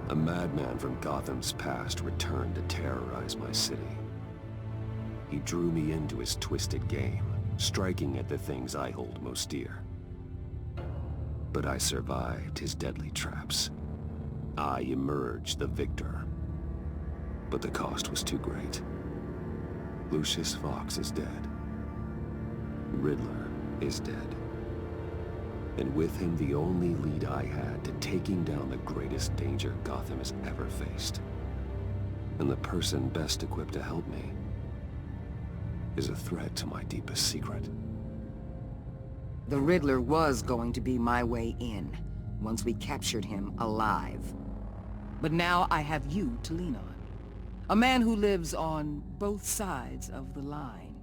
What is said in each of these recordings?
A madman from Gotham's past returned to terrorize my city. He drew me into his twisted game, striking at the things I hold most dear. But I survived his deadly traps. I emerged the victor. But the cost was too great. Lucius Fox is dead. Riddler is dead. And with him the only lead I had to taking down the greatest danger Gotham has ever faced. And the person best equipped to help me is a threat to my deepest secret. The Riddler was going to be my way in, once we captured him alive. But now I have you to lean on. A man who lives on both sides of the line,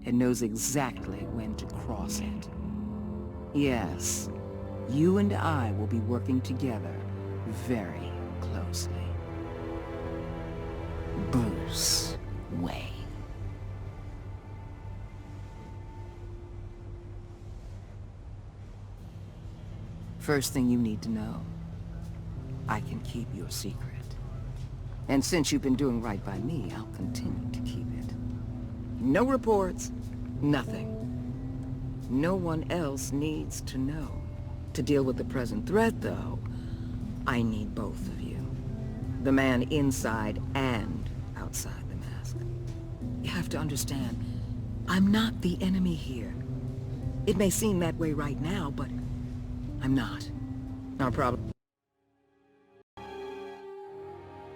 and knows exactly when to cross it. Yes, you and I will be working together very closely. Bruce Wayne. First thing you need to know, I can keep your secret. And since you've been doing right by me, I'll continue to keep it. No reports, nothing. No one else needs to know. To deal with the present threat, though, I need both of you. The man inside and outside the mask. You have to understand, I'm not the enemy here. It may seem that way right now, but I'm not. Our problems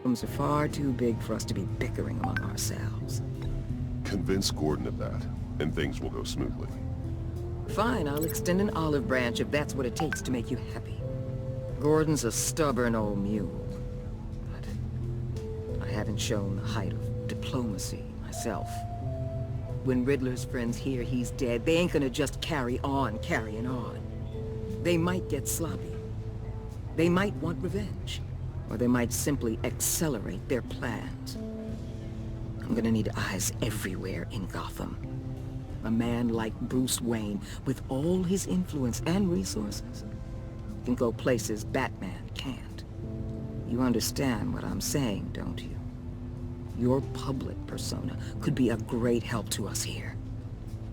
are far too big for us to be bickering among ourselves. Convince Gordon of that, and things will go smoothly. Fine, I'll extend an olive branch if that's what it takes to make you happy. Gordon's a stubborn old mule. But I haven't shown the height of diplomacy myself. When Riddler's friends hear he's dead, they ain't gonna just carry on carrying on. They might get sloppy. They might want revenge. Or they might simply accelerate their plans. I'm gonna need eyes everywhere in Gotham. A man like Bruce Wayne, with all his influence and resources, can go places Batman can't. You understand what I'm saying, don't you? Your public persona could be a great help to us here.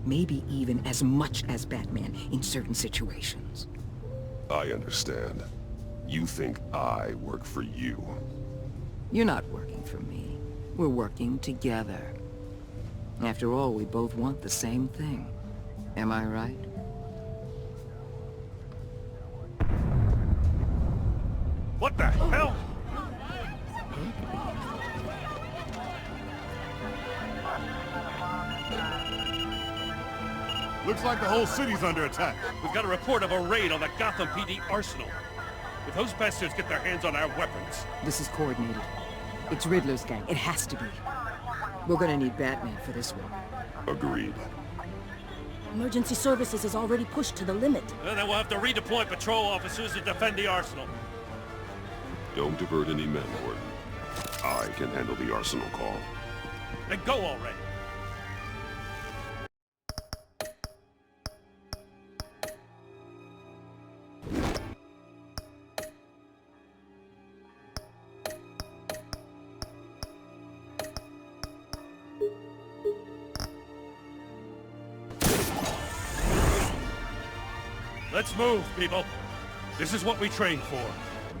Maybe even as much as Batman in certain situations. I understand. You think I work for you. You're not working for me. We're working together. After all, we both want the same thing. Am I right? What the hell? Looks like the whole city's under attack. We've got a report of a raid on the Gotham PD arsenal. If those bastards get their hands on our weapons... This is coordinated. It's Riddler's gang. It has to be. We're gonna need Batman for this one. Agreed. Emergency services is already pushed to the limit. Then we'll have to redeploy patrol officers to defend the arsenal. Don't divert any men, Gordon. I can handle the arsenal call. Then go already. Let's move, people. This is what we trained for.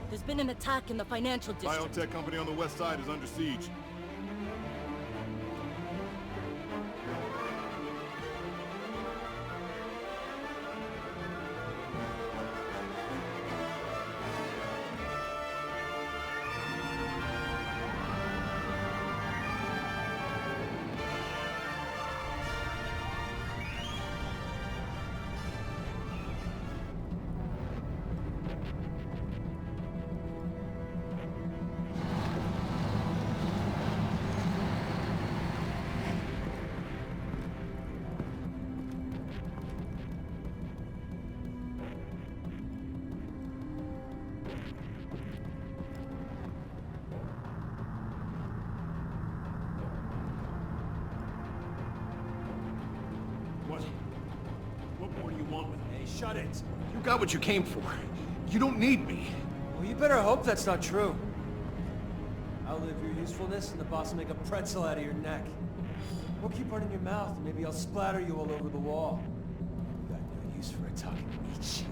There's been an attack in the financial district. Biotech company on the west side is under siege. What more do you want with me? Hey, shut it. You got what you came for. You don't need me. Well, you better hope that's not true. I'll live your usefulness, and the boss will make a pretzel out of your neck. We'll keep running your mouth, and maybe I'll splatter you all over the wall. You got no use for a talking meat shield.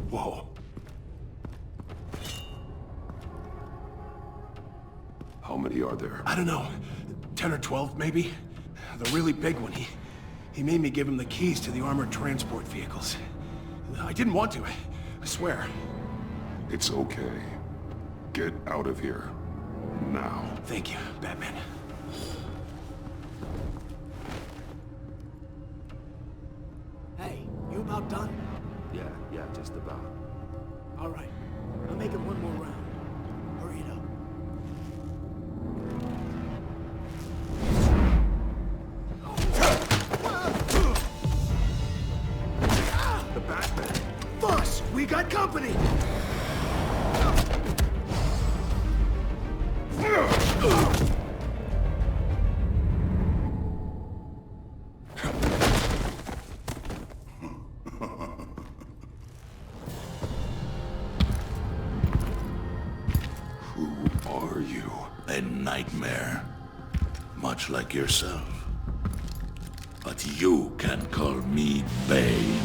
Whoa. How many are there? I don't know. 10 or 12, maybe? The really big one, he made me give him the keys to the armored transport vehicles. I didn't want to, I swear. It's okay. Get out of here. Now. Thank you, Batman. Hey, you about done? Yeah, just about. All right. I'll make it one more round. Hurry it up. The Batman. Boss, we got company! Who are you? A nightmare. Much like yourself. But you can call me Bane.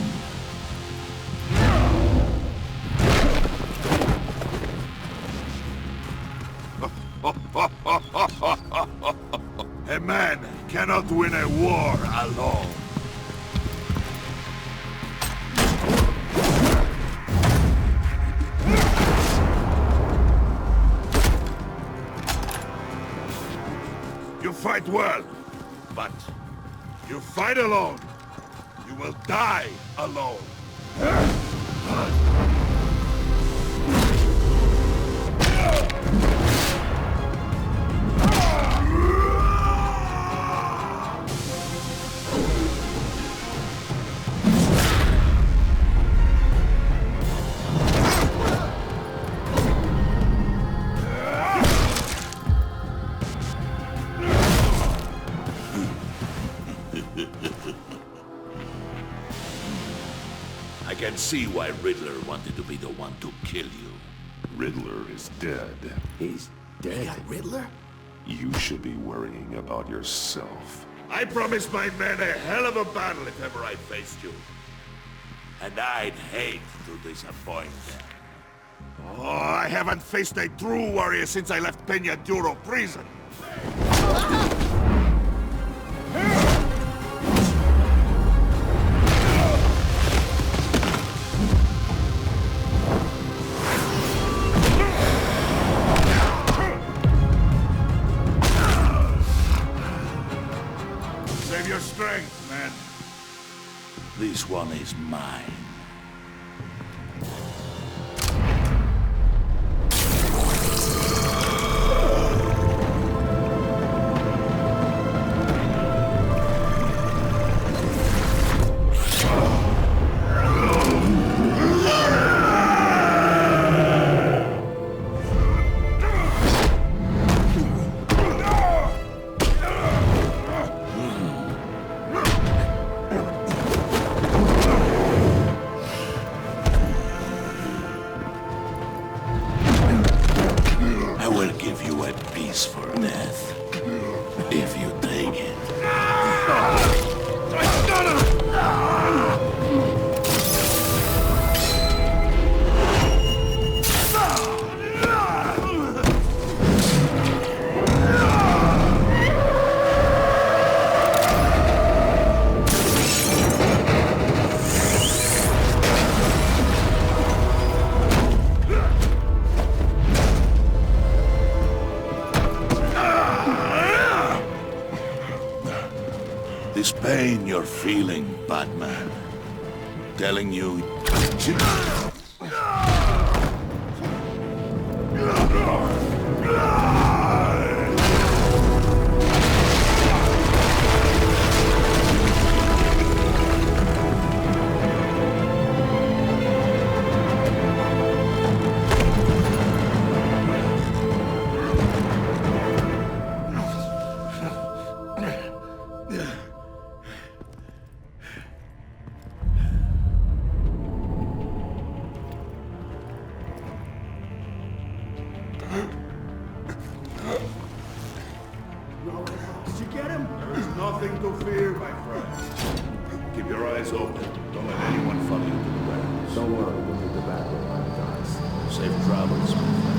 A man cannot win a war alone. You fight well, but you fight alone. You will die alone. I can see why Riddler wanted to be the one to kill you. Riddler is dead. He's dead. Riddler? You should be worrying about yourself. I promised my men a hell of a battle if ever I faced you. And I'd hate to disappoint them. Oh, I haven't faced a true warrior since I left Peña Duro prison. Save your strength, man. This one is mine. This pain you're feeling, Batman. Telling you... nothing to fear, my friend. Keep your eyes open. Don't let anyone follow you to the warehouse. Don't worry, we'll get the back with my guys. Safe travels, my friends.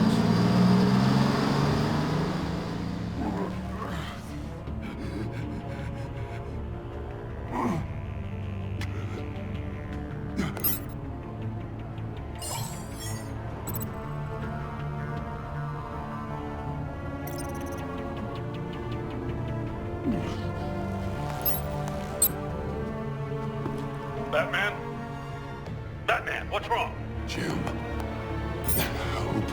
Batman? Batman, what's wrong? Jim. Hope.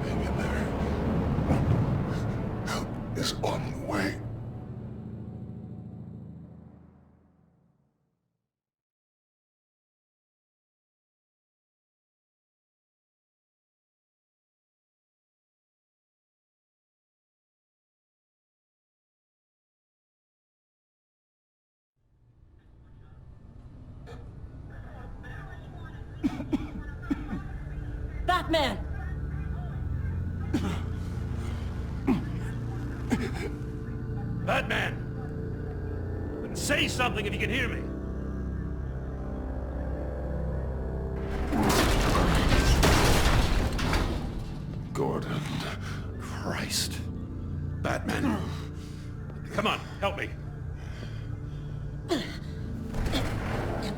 Hang in there. Help is on the way. Batman! Batman! Say something if you can hear me. Gordon. Christ. Batman. Come on, help me. It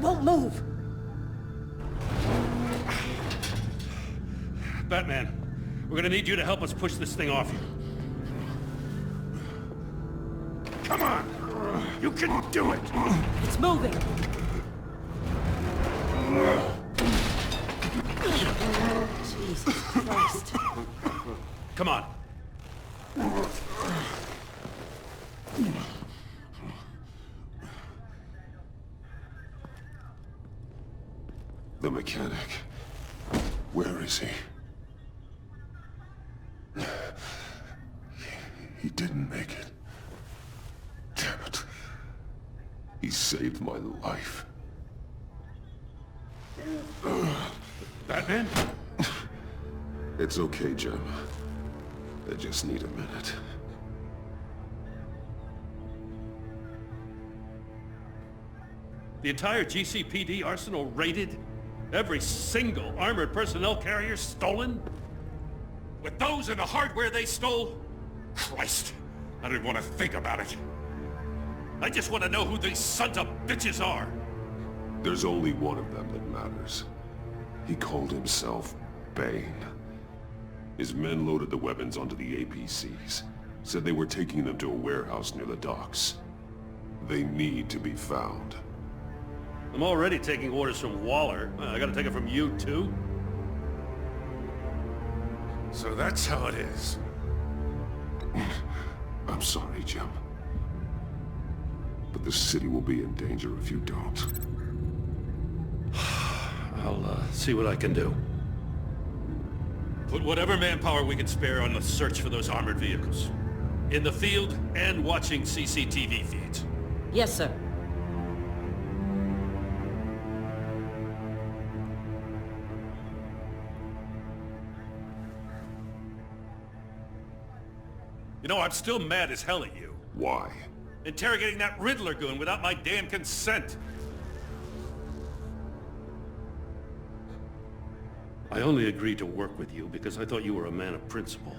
won't move! Batman, we're gonna need you to help us push this thing off you. Come on! You can do it! It's moving! Jesus Christ. Come on. The mechanic. Where is he? He didn't make it. Damn it. He saved my life. Batman? It's okay, Jim. I just need a minute. The entire GCPD arsenal raided? Every single armored personnel carrier stolen? With those and the hardware they stole? Christ, I don't want to think about it. I just want to know who these sons of bitches are. There's only one of them that matters. He called himself Bane. His men loaded the weapons onto the APCs. Said they were taking them to a warehouse near the docks. They need to be found. I'm already taking orders from Waller. I gotta take it from you, too? So that's how it is. I'm sorry, Jim. But the city will be in danger if you don't. I'll see what I can do. Put whatever manpower we can spare on the search for those armored vehicles. In the field and watching CCTV feeds. Yes, sir. You know, I'm still mad as hell at you. Why? Interrogating that Riddler goon without my damn consent. I only agreed to work with you because I thought you were a man of principle.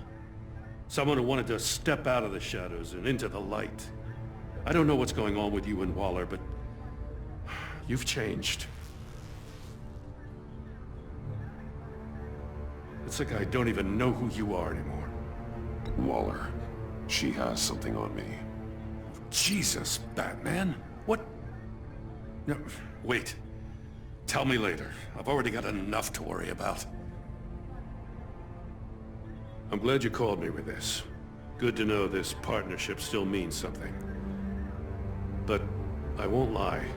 Someone who wanted to step out of the shadows and into the light. I don't know what's going on with you and Waller, but you've changed. It's like I don't even know who you are anymore. Waller. She has something on me. Jesus, Batman. What? No, wait. Tell me later. I've already got enough to worry about. I'm glad you called me with this. Good to know this partnership still means something. But I won't lie.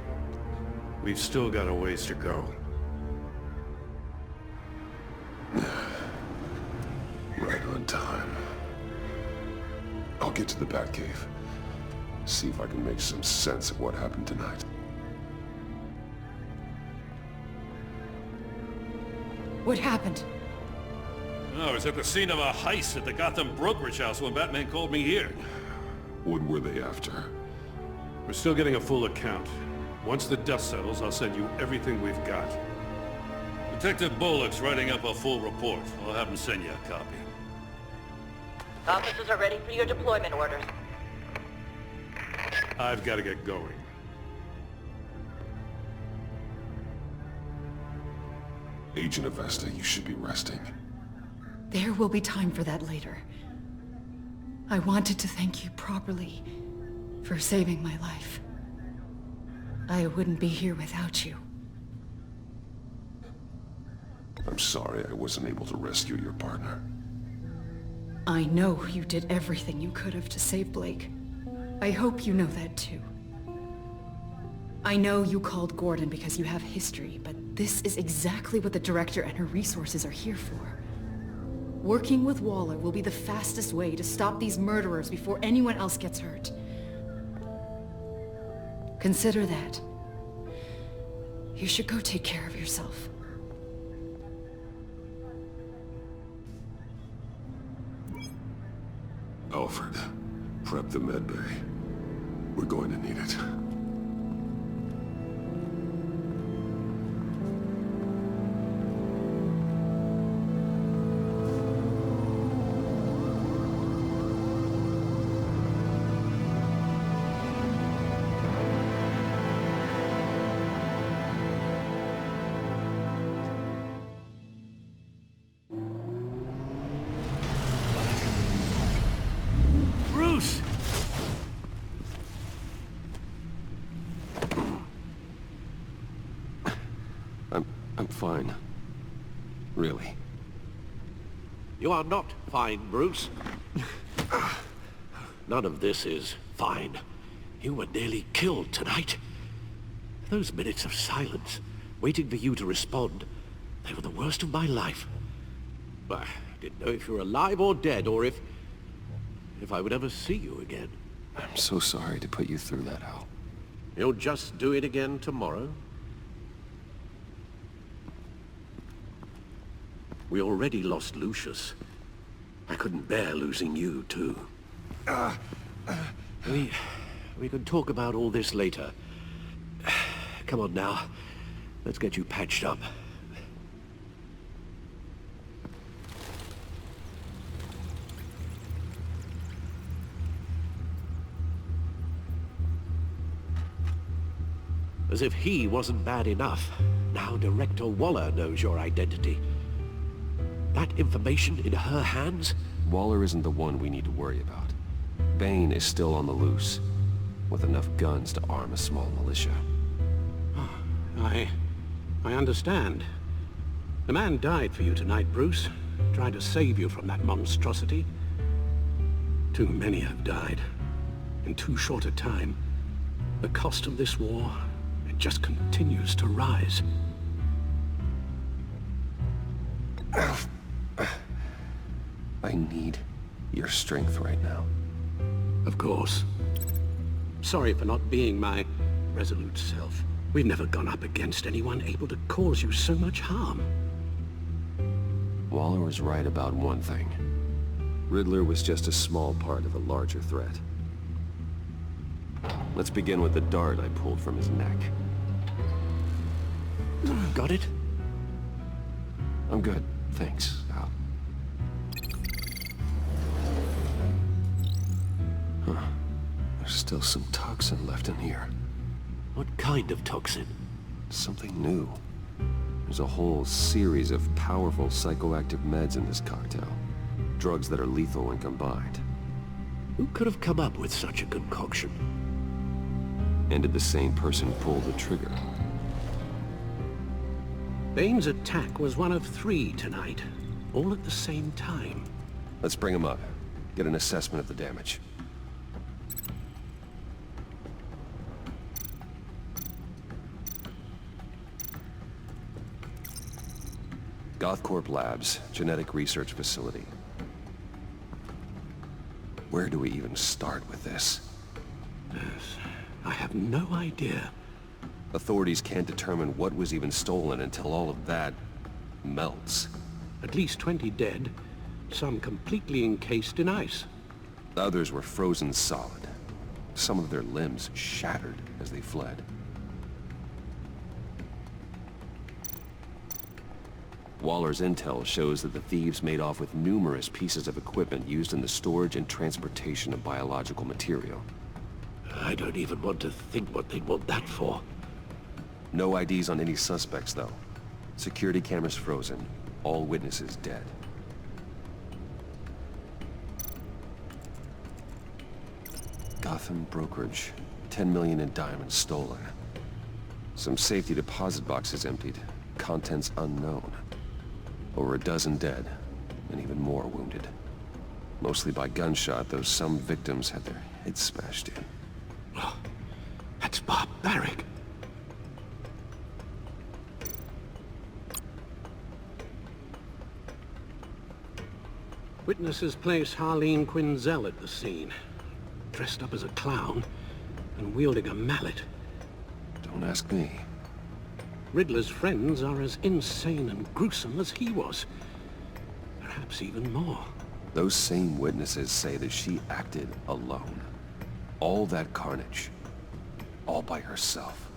We've still got a ways to go. Right on time. I'll get to the Batcave. See if I can make some sense of what happened tonight. What happened? I was at the scene of a heist at the Gotham brokerage house when Batman called me here. What were they after? We're still getting a full account. Once the dust settles, I'll send you everything we've got. Detective Bullock's writing up a full report. I'll have him send you a copy. Officers are ready for your deployment orders. I've got to get going. Agent Avesta, you should be resting. There will be time for that later. I wanted to thank you properly for saving my life. I wouldn't be here without you. I'm sorry I wasn't able to rescue your partner. I know you did everything you could have to save Blake. I hope you know that too. I know you called Gordon because you have history, but this is exactly what the director and her resources are here for. Working with Waller will be the fastest way to stop these murderers before anyone else gets hurt. Consider that. You should go take care of yourself. Alfred, prep the med bay. We're going to need it. Bruce! I'm fine. Really. You are not fine, Bruce. None of this is fine. You were nearly killed tonight. Those minutes of silence, waiting for you to respond, they were the worst of my life. I didn't know if you were alive or dead, or if I would ever see you again. I'm so sorry to put you through that, Al. You'll just do it again tomorrow? We already lost Lucius. I couldn't bear losing you, too. We can talk about all this later. Come on now. Let's get you patched up. As if he wasn't bad enough. Now Director Waller knows your identity. That information in her hands? Waller isn't the one we need to worry about. Bane is still on the loose, with enough guns to arm a small militia. I understand. The man died for you tonight, Bruce. Tried to save you from that monstrosity. Too many have died. In too short a time. The cost of this war, it just continues to rise. I need your strength right now. Of course. Sorry for not being my resolute self. We've never gone up against anyone able to cause you so much harm. Waller was right about one thing. Riddler was just a small part of a larger threat. Let's begin with the dart I pulled from his neck. Got it? I'm good, thanks, Al. Huh. There's still some toxin left in here. What kind of toxin? Something new. There's a whole series of powerful psychoactive meds in this cocktail. Drugs that are lethal when combined. Who could have come up with such a concoction? And did the same person pull the trigger? Bane's attack was one of 3 tonight, all at the same time. Let's bring him up. Get an assessment of the damage. Gothcorp Labs, genetic research facility. Where do we even start with this? Yes, I have no idea. Authorities can't determine what was even stolen until all of that melts. At least 20 dead, some completely encased in ice. Others were frozen solid, Some of their limbs shattered as they fled. Waller's intel shows that the thieves made off with numerous pieces of equipment used in the storage and transportation of biological material. I don't even want to think what they'd want that for. No IDs on any suspects, though. Security cameras frozen. All witnesses dead. Gotham brokerage. 10 million in diamonds stolen. Some safety deposit boxes emptied. Contents unknown. Over a dozen dead, and even more wounded. Mostly by gunshot, though some victims had their heads smashed in. Oh, that's barbaric. Witnesses place Harleen Quinzel at the scene, dressed up as a clown and wielding a mallet. Don't ask me. Riddler's friends are as insane and gruesome as he was. Perhaps even more. Those same witnesses say that she acted alone. All that carnage. All by herself.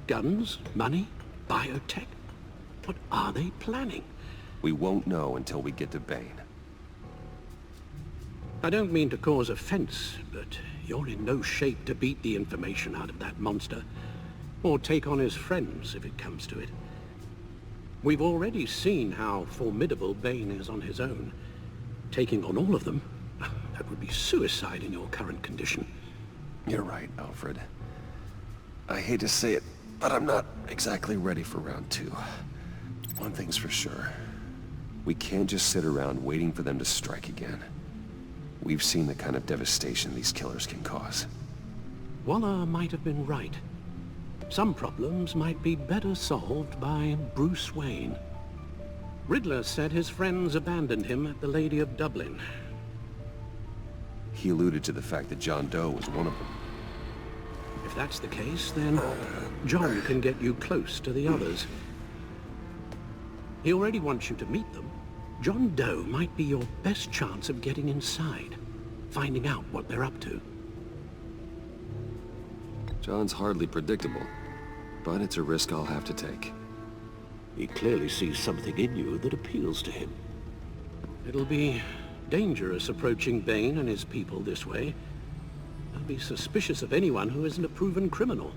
Guns? Money? Biotech? What are they planning? We won't know until we get to Bane. I don't mean to cause offense, but you're in no shape to beat the information out of that monster, or take on his friends if it comes to it. We've already seen how formidable Bane is on his own. Taking on all of them, that would be suicide in your current condition. You're right, Alfred. I hate to say it, but I'm not exactly ready for round 2. One thing's for sure. We can't just sit around waiting for them to strike again. We've seen the kind of devastation these killers can cause. Waller might have been right. Some problems might be better solved by Bruce Wayne. Riddler said his friends abandoned him at the Lady of Dublin. He alluded to the fact that John Doe was one of them. If that's the case, then John can get you close to the others. He already wants you to meet them. John Doe might be your best chance of getting inside, finding out what they're up to. John's hardly predictable, but it's a risk I'll have to take. He clearly sees something in you that appeals to him. It'll be dangerous approaching Bane and his people this way. They'll be suspicious of anyone who isn't a proven criminal.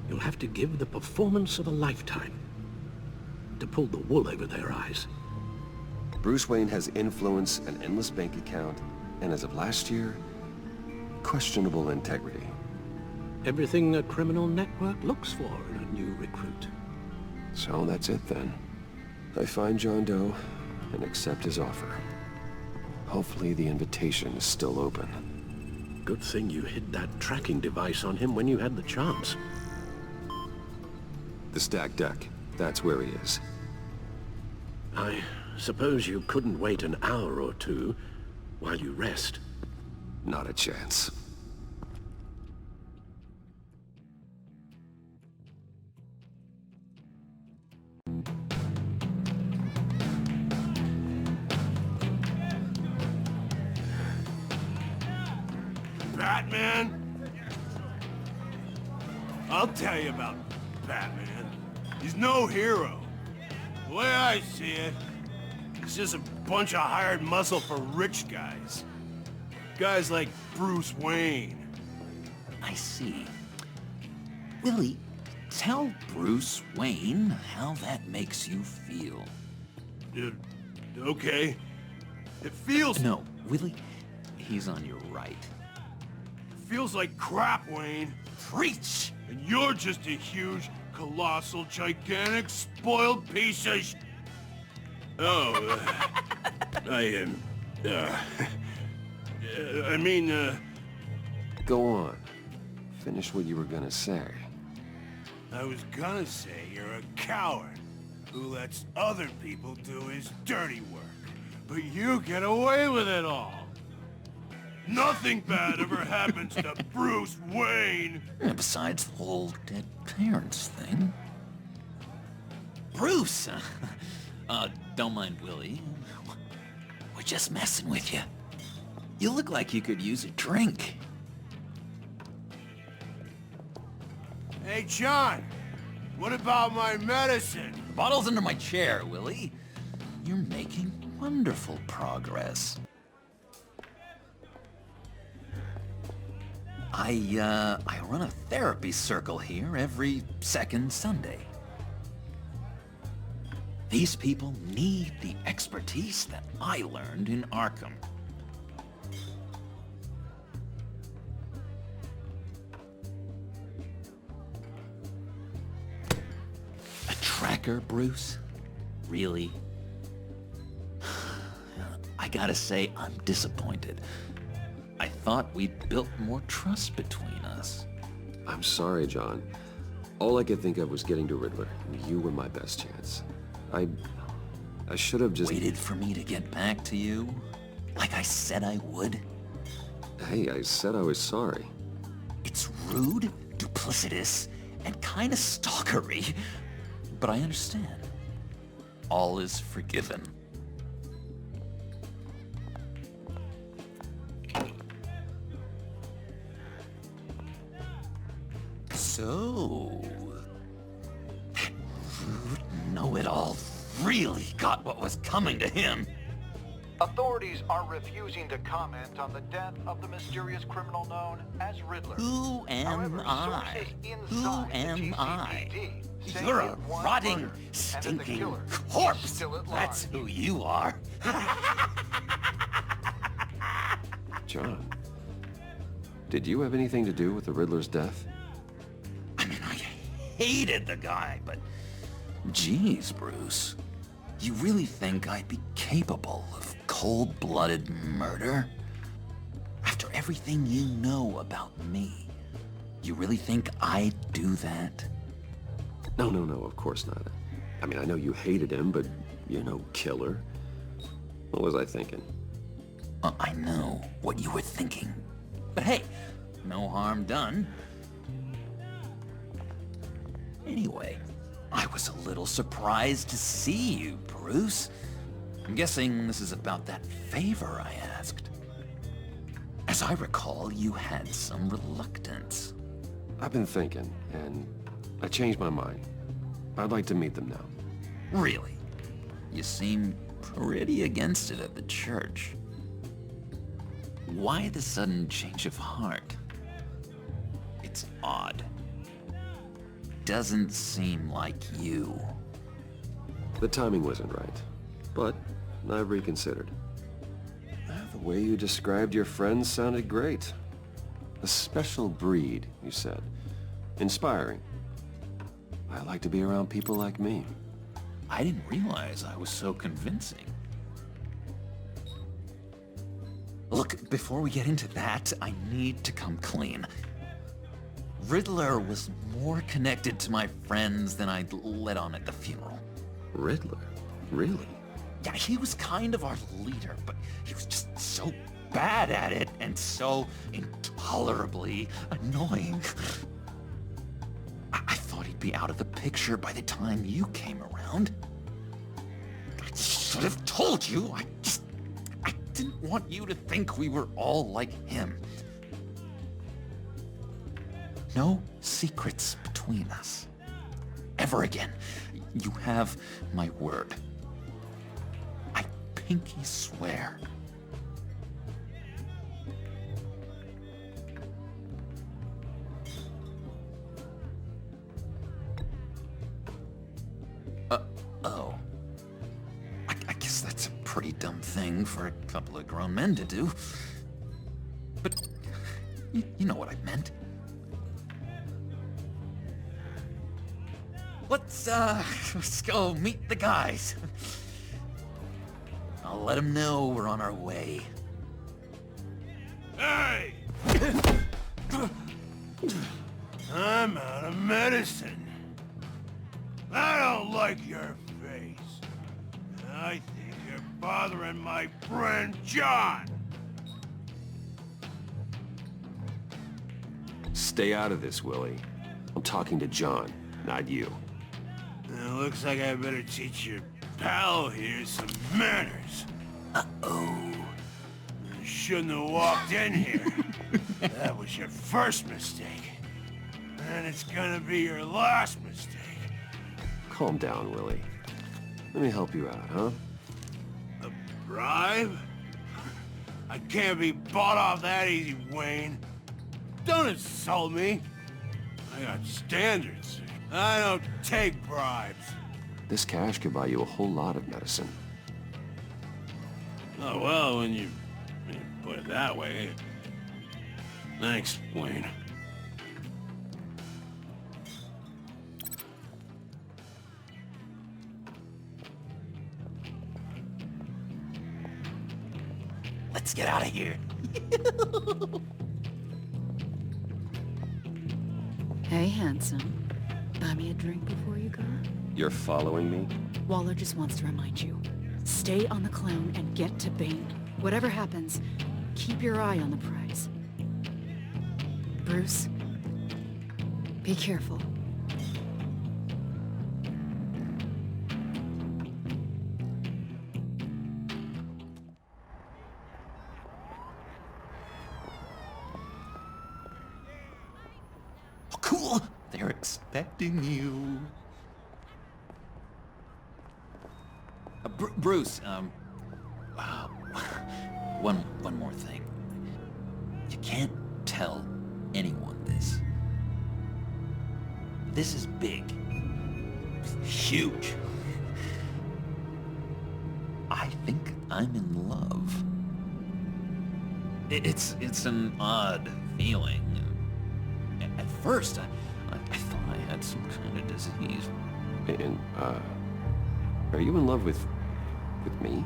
You'll have to give the performance of a lifetime to pull the wool over their eyes. Bruce Wayne has influence, an endless bank account, and as of last year, questionable integrity. Everything a criminal network looks for in a new recruit. So that's it then. I find John Doe and accept his offer. Hopefully the invitation is still open. Good thing you hid that tracking device on him when you had the chance. The stacked deck, that's where he is. I suppose you couldn't wait an hour or two while you rest? Not a chance. Batman? I'll tell you about Batman. He's no hero. The way I see it, he's just a bunch of hired muscle for rich guys. Guys like Bruce Wayne. I see. Willie, tell Bruce Wayne how that makes you feel. Okay. It feels... No, Willie, he's on your right. Feels like crap, Wayne. Preach! And you're just a huge, colossal, gigantic, spoiled piece of sh... Oh, I mean, Go on. Finish what you were gonna say. I was gonna say you're a coward who lets other people do his dirty work. But you get away with it all. Nothing bad ever happens to Bruce Wayne. Besides the whole dead parents thing. Bruce! Don't mind Willie. We're just messing with you. You look like you could use a drink. Hey, John! What about my medicine? The bottle's under my chair, Willie. You're making wonderful progress. I run a therapy circle here every second Sunday. These people need the expertise that I learned in Arkham. A tracker, Bruce? Really? I gotta say, I'm disappointed. I thought we'd built more trust between us. I'm sorry, John. All I could think of was getting to Riddler, and you were my best chance. I should have just... Waited for me to get back to you? Like I said I would? Hey, I said I was sorry. It's rude, duplicitous, and kinda stalkery. But I understand. All is forgiven. So... that rude know-it-all really got what was coming to him. Authorities are refusing to comment on the death of the mysterious criminal known as Riddler. Who am I? Who am I? You're a rotting, stinking corpse. That's who you are. John, did you have anything to do with the Riddler's death? I mean, I hated the guy, but... Geez, Bruce. You really think I'd be capable of cold-blooded murder? After everything you know about me, you really think I'd do that? No, of course not. I mean, I know you hated him, but you're no killer. What was I thinking? I know what you were thinking. But hey, no harm done. Anyway, I was a little surprised to see you, Bruce. I'm guessing this is about that favor I asked. As I recall, you had some reluctance. I've been thinking, and I changed my mind. I'd like to meet them now. Really? You seem pretty against it at the church. Why the sudden change of heart? It's odd. Doesn't seem like you. The timing wasn't right, but I've reconsidered. The way you described your friends sounded great. A special breed, you said. Inspiring. I like to be around people like me. I didn't realize I was so convincing. Look, before we get into that, I need to come clean. Riddler was more connected to my friends than I'd let on at the funeral. Riddler? Really? Yeah, he was kind of our leader, but he was just so bad at it and so intolerably annoying. I thought he'd be out of the picture by the time you came around. I should have told you. I didn't want you to think we were all like him. No secrets between us. Ever again. You have my word. I pinky swear. Oh. I guess that's a pretty dumb thing for a couple of grown men to do. But you know what I meant. Let's go meet the guys. I'll let them know we're on our way. Hey! I'm out of medicine. I don't like your face. I think you're bothering my friend John. Stay out of this, Willie. I'm talking to John, not you. It looks like I better teach your pal here's some manners. Uh-oh. You shouldn't have walked in here. That was your first mistake. And it's gonna be your last mistake. Calm down, Willie. Let me help you out, huh? A bribe? I can't be bought off that easy, Wayne. Don't insult me. I got standards. I don't take bribes. This cash could buy you a whole lot of medicine. Oh, well, when you put it that way. Thanks, Wayne. Let's get out of here. Hey, handsome. Buy me a drink before you go? You're following me? Waller just wants to remind you. Stay on the clown and get to Bane. Whatever happens, keep your eye on the prize. Bruce, be careful. Oh, cool! They're expecting you. Bruce, one more thing. You can't tell anyone this. This is big. Huge. I think I'm in love. It's an odd feeling. At first, I thought I had some kind of disease. And, are you in love with me?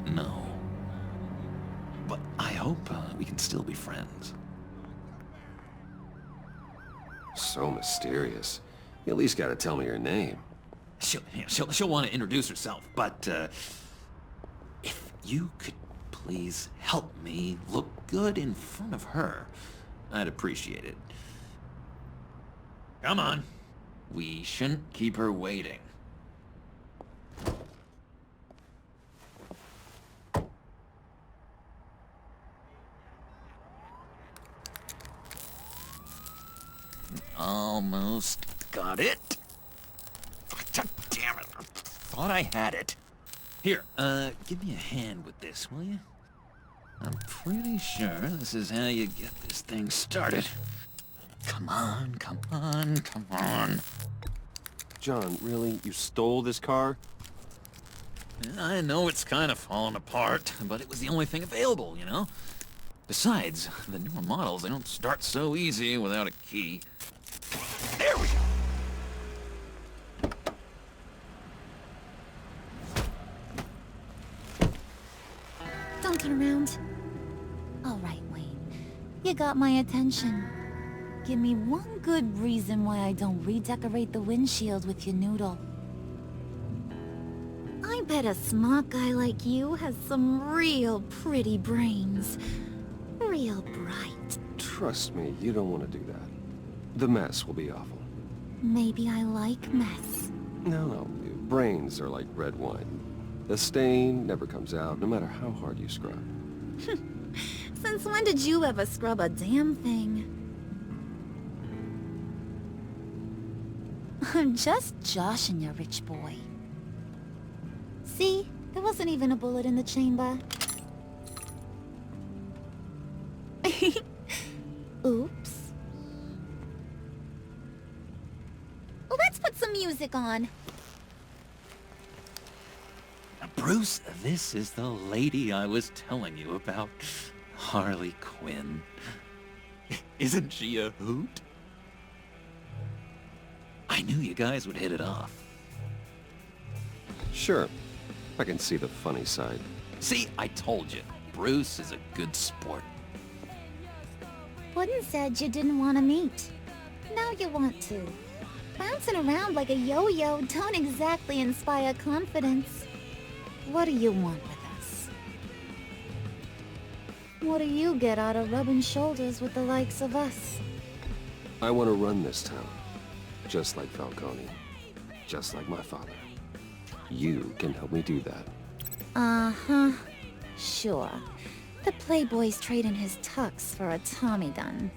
No. But I hope we can still be friends. So mysterious. You at least gotta tell me your name. She'll want to introduce herself, but if you could please help me look good in front of her, I'd appreciate it. Come on. We shouldn't keep her waiting. Almost got it. God damn it. I thought I had it. Here, give me a hand with this, will you? I'm pretty sure this is how you get this thing started. Come on, come on, come on. John, really? You stole this car? I know it's kind of falling apart, but it was the only thing available, you know? Besides, the newer models, they don't start so easy without a key. There we go! Don't turn around. All right, Wayne. You got my attention. Give me one good reason why I don't redecorate the windshield with your noodle. I bet a smart guy like you has some real pretty brains. Real bright. Trust me, you don't want to do that. The mess will be awful. Maybe I like mess. No. Brains are like red wine. The stain never comes out, no matter how hard you scrub. Since when did you ever scrub a damn thing? I'm just joshing you, rich boy. See? There wasn't even a bullet in the chamber. Oops. Let's put some music on. Bruce, this is the lady I was telling you about. Harley Quinn. Isn't she a hoot? I knew you guys would hit it off. Sure. I can see the funny side. See, I told you. Bruce is a good sport. Wooden said you didn't want to meet. Now you want to. Bouncing around like a yo-yo don't exactly inspire confidence. What do you want with us? What do you get out of rubbing shoulders with the likes of us? I want to run this town. Just like Falcone. Just like my father. You can help me do that. Uh-huh. Sure. The Playboy's trading his tux for a Tommy gun.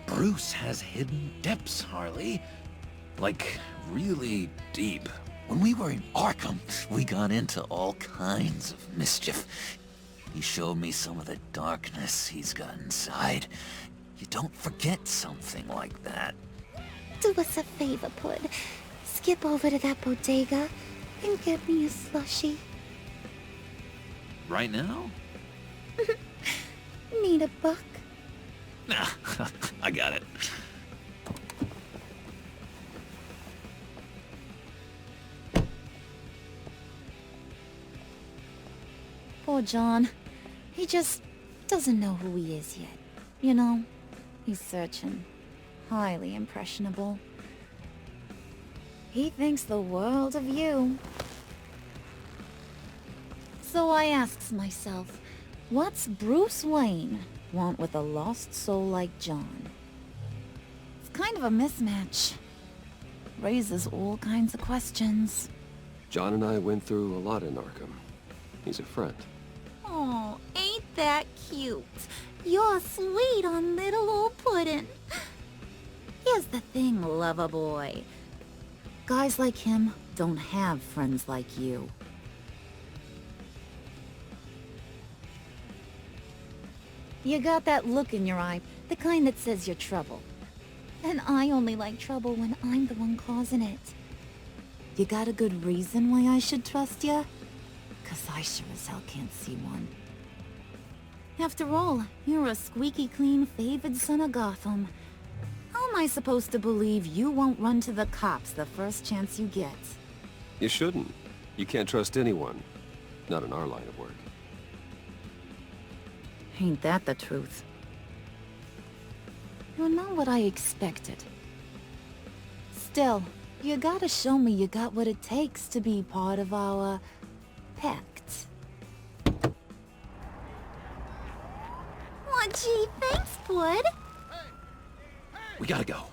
Bruce has hidden depths, Harley. Like, really deep. When we were in Arkham, we got into all kinds of mischief. He showed me some of the darkness he's got inside. You don't forget something like that. Do us a favor, Pud. Skip over to that bodega and get me a slushie. Right now? Need a buck? Nah, I got it. Poor John. He just doesn't know who he is yet. You know, he's searching. Highly impressionable. He thinks the world of you. So I asks myself, what's Bruce Wayne want with a lost soul like John? It's kind of a mismatch. Raises all kinds of questions. John and I went through a lot in Arkham. He's a friend. Oh, ain't that cute? You're sweet on little old Puddin'. Here's the thing, lover boy. Guys like him don't have friends like you. You got that look in your eye, the kind that says you're trouble. And I only like trouble when I'm the one causing it. You got a good reason why I should trust you? 'Cause I sure as hell can't see one. After all, you're a squeaky clean favored son of Gotham. How am I supposed to believe you won't run to the cops the first chance you get? You shouldn't. You can't trust anyone. Not in our line of work. Ain't that the truth? You're not what I expected. Still, you gotta show me you got what it takes to be part of our pact. Aw, gee, thanks, Bud. We gotta go.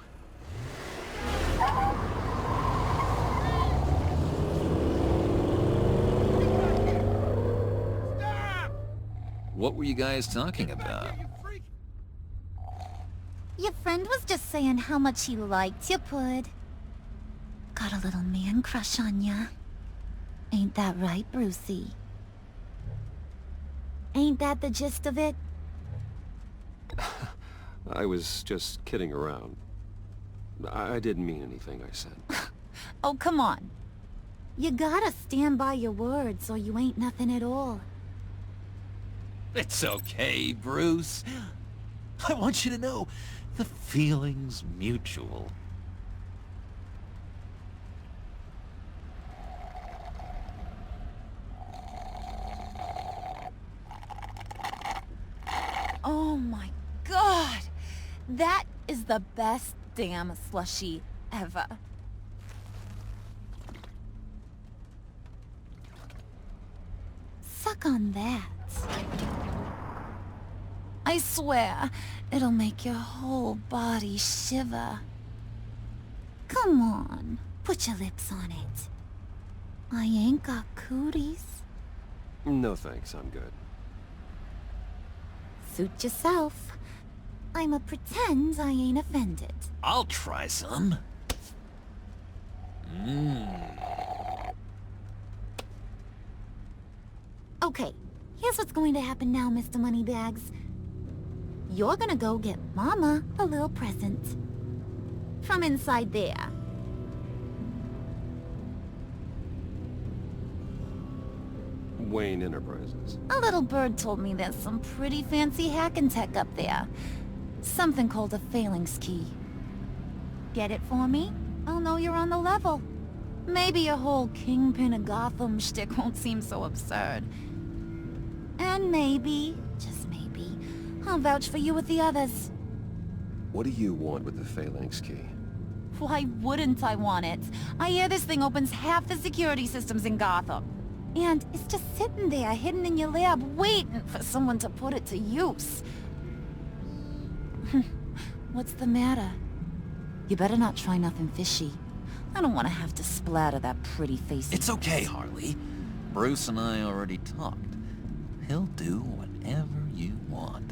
What were you guys talking about? Your friend was just saying how much he liked you, Pud. Got a little man crush on ya. Ain't that right, Brucey? Ain't that the gist of it? I was just kidding around. I didn't mean anything I said. Oh, come on. You gotta stand by your words or you ain't nothing at all. It's okay, Bruce. I want you to know, the feeling's mutual. Oh my god! That is the best damn slushie ever. Suck on that. I swear, it'll make your whole body shiver. Come on, put your lips on it. I ain't got cooties. No thanks, I'm good. Suit yourself. I'ma pretend I ain't offended. I'll try some. Okay, here's what's going to happen now, Mr. Moneybags. You're gonna go get Mama a little present. From inside there. Wayne Enterprises. A little bird told me there's some pretty fancy hacking tech up there. Something called a phalanx key. Get it for me? I'll know you're on the level. Maybe your whole Kingpin of Gotham shtick won't seem so absurd. And maybe, just maybe, I'll vouch for you with the others. What do you want with the phalanx key? Why wouldn't I want it? I hear this thing opens half the security systems in Gotham. And it's just sitting there, hidden in your lab, waiting for someone to put it to use. What's the matter? You better not try nothing fishy. I don't want to have to splatter that pretty face. It's okay, Harley. Bruce and I already talked. He'll do whatever you want.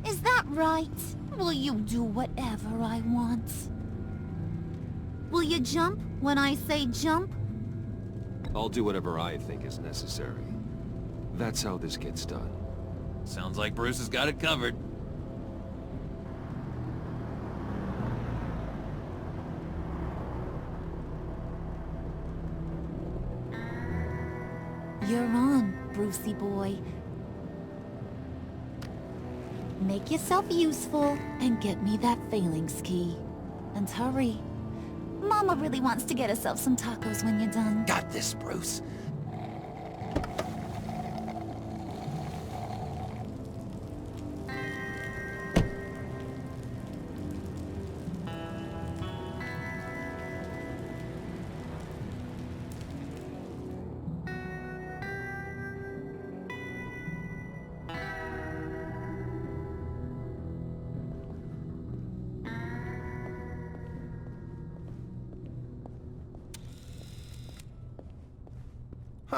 Is that right? Will you do whatever I want? Will you jump when I say jump? I'll do whatever I think is necessary. That's how this gets done. Sounds like Bruce has got it covered. You're on, Brucey boy. Make yourself useful and get me that failings key. And hurry. Mama really wants to get herself some tacos when you're done. Got this, Bruce.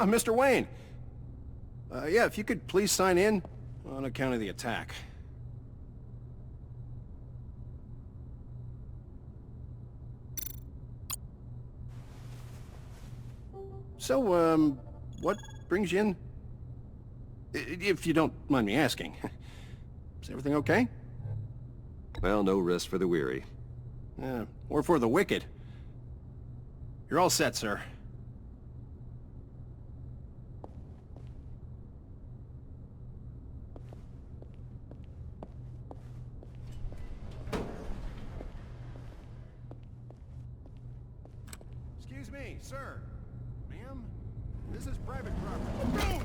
Mr. Wayne. Yeah, if you could please sign in on account of the attack. So, what brings you in? If you don't mind me asking. Is everything okay? Well, no rest for the weary. Or for the wicked. You're all set, sir. Excuse me, sir. Ma'am, this is private property.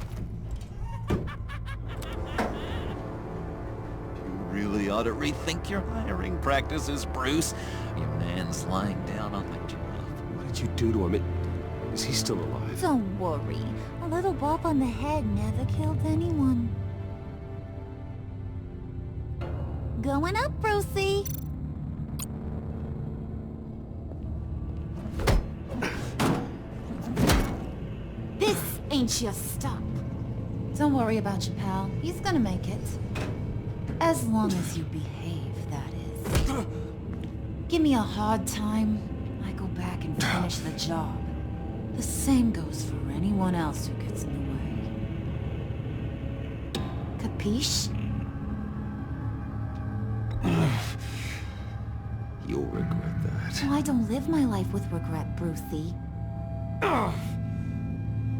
You really ought to rethink your hiring practices, Bruce. Your man's lying down on the job. What did you do to him? Is he still alive? Don't worry. A little bump on the head never killed anyone. Going up, Brucey. This ain't your stop. Don't worry about your pal. He's gonna make it. As long as you behave, that is. Give me a hard time, I go back and finish the job. The same goes for anyone else who gets in the way. Capiche? You'll regret that. Oh, I don't live my life with regret, Brucey.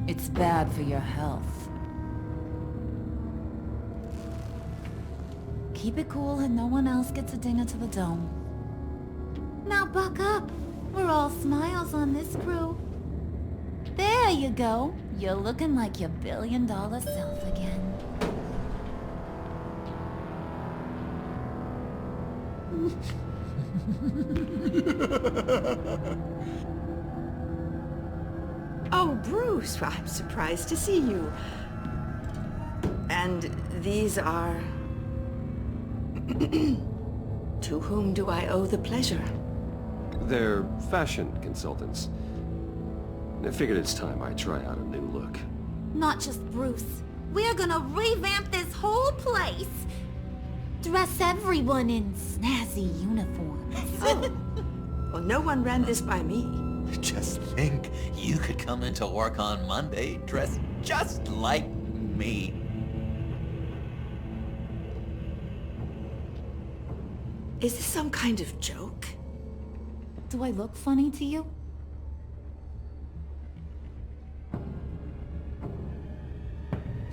It's bad for your health. Keep it cool and no one else gets a dinner to the dome. Now buck up. We're all smiles on this crew. There you go. You're looking like your billion-dollar self again. Oh, Bruce, I'm surprised to see you. And these are... To whom do I owe the pleasure? They're fashion consultants. I figured it's time I try out a new look. Not just Bruce. We're gonna revamp this whole place. Dress everyone in snazzy uniforms. Oh. Well, no one ran this by me. Just think, you could come into work on Monday dressed just like me. Is this some kind of joke? Do I look funny to you?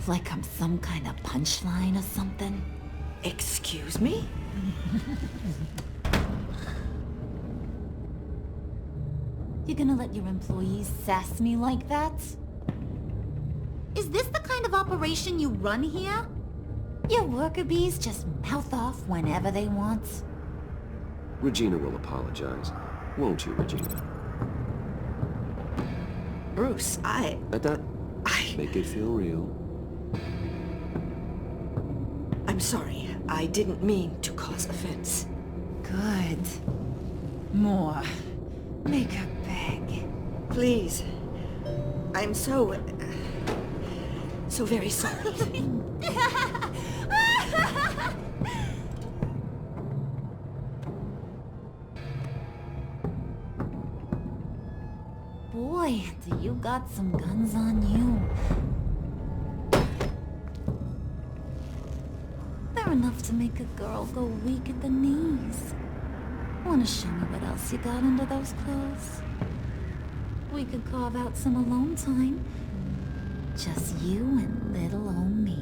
Like I'm some kind of punchline or something? Excuse me? You gonna let your employees sass me like that? Is this the kind of operation you run here? Your worker bees just mouth off whenever they want? Regina will apologize. Won't you, Regina? Bruce, Make it feel real. I'm sorry. I didn't mean to cause offense. Good. More. Make her beg. Please. I'm so very sorry. Boy, do you got some guns on you. They're enough to make a girl go weak at the knees. Wanna show me what else you got under those clothes? We could carve out some alone time. Just you and little old me.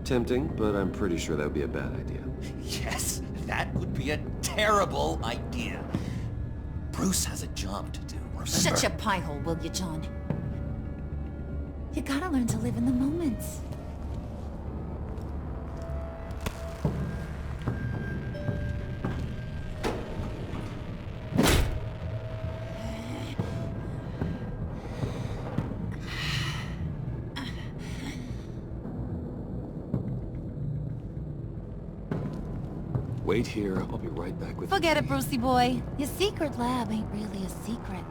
Tempting, but I'm pretty sure that would be a bad idea. Yes, that would be a terrible idea. Bruce has a job to do, remember? Shut your pie hole, will you, John? You gotta learn to live in the moment. Wait here, I'll be right back with you. Forget it, Brucey boy. Your secret lab ain't really a secret.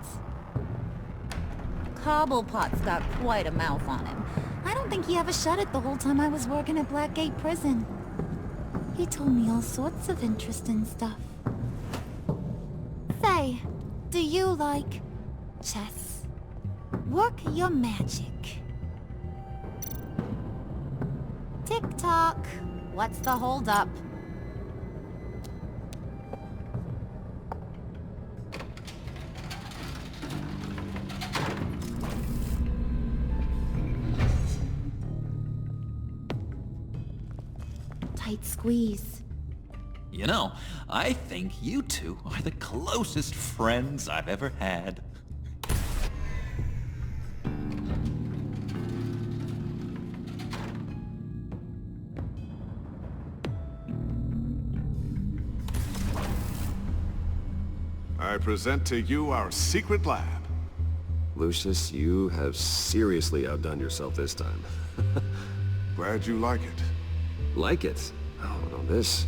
Cobblepot's got quite a mouth on him. I don't think he ever shut it the whole time I was working at Blackgate Prison. He told me all sorts of interesting stuff. Say, do you like chess? Work your magic. Tick-tock. What's the holdup? Tight squeeze. You know, I think you two are the closest friends I've ever had. I present to you our secret lab. Lucius, you have seriously outdone yourself this time. Glad you like it. Like it? Oh, no, this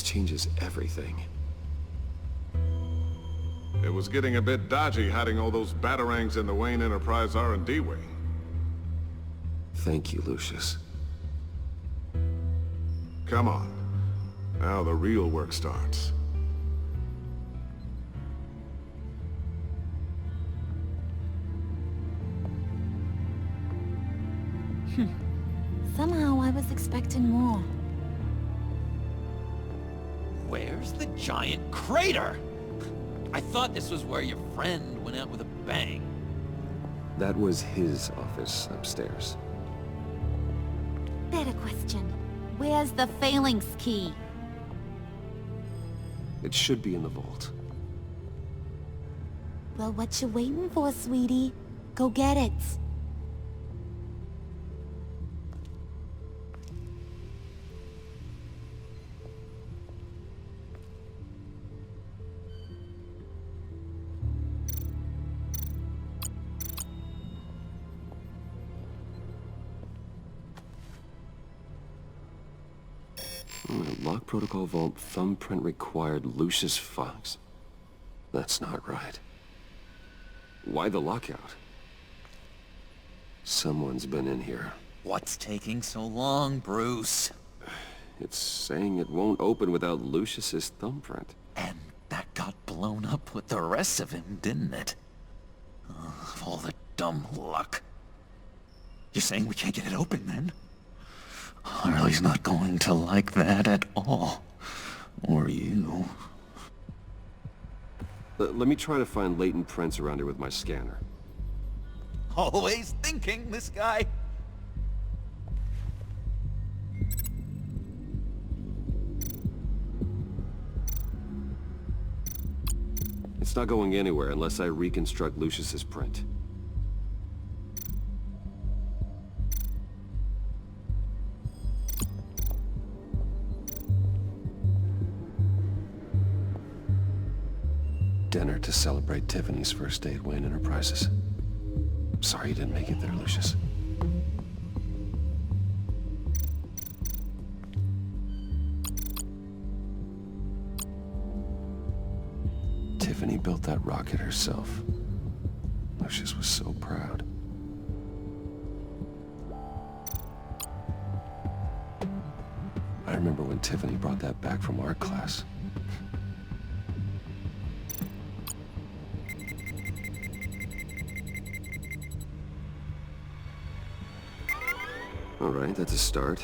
changes everything. It was getting a bit dodgy hiding all those batarangs in the Wayne Enterprise R&D wing. Thank you, Lucius. Come on. Now the real work starts. Somehow I was expecting more. Where's the giant crater? I thought this was where your friend went out with a bang. That was his office upstairs. Better question. Where's the phalanx key? It should be in the vault. Well, what you waiting for, sweetie? Go get it. Lock protocol vault thumbprint required Lucius Fox. That's not right. Why the lockout? Someone's been in here. What's taking so long, Bruce? It's saying it won't open without Lucius's thumbprint. And that got blown up with the rest of him, didn't it? All the dumb luck. You're saying we can't get it open, then? Harley's not going to like that at all. Or you. Let me try to find latent prints around here with my scanner. Always thinking, this guy. It's not going anywhere unless I reconstruct Lucius's print. Dinner to celebrate Tiffany's first day at Wayne Enterprises. Sorry you didn't make it there, Lucius. Tiffany built that rocket herself. Lucius was so proud. I remember when Tiffany brought that back from art class. All right, that's a start.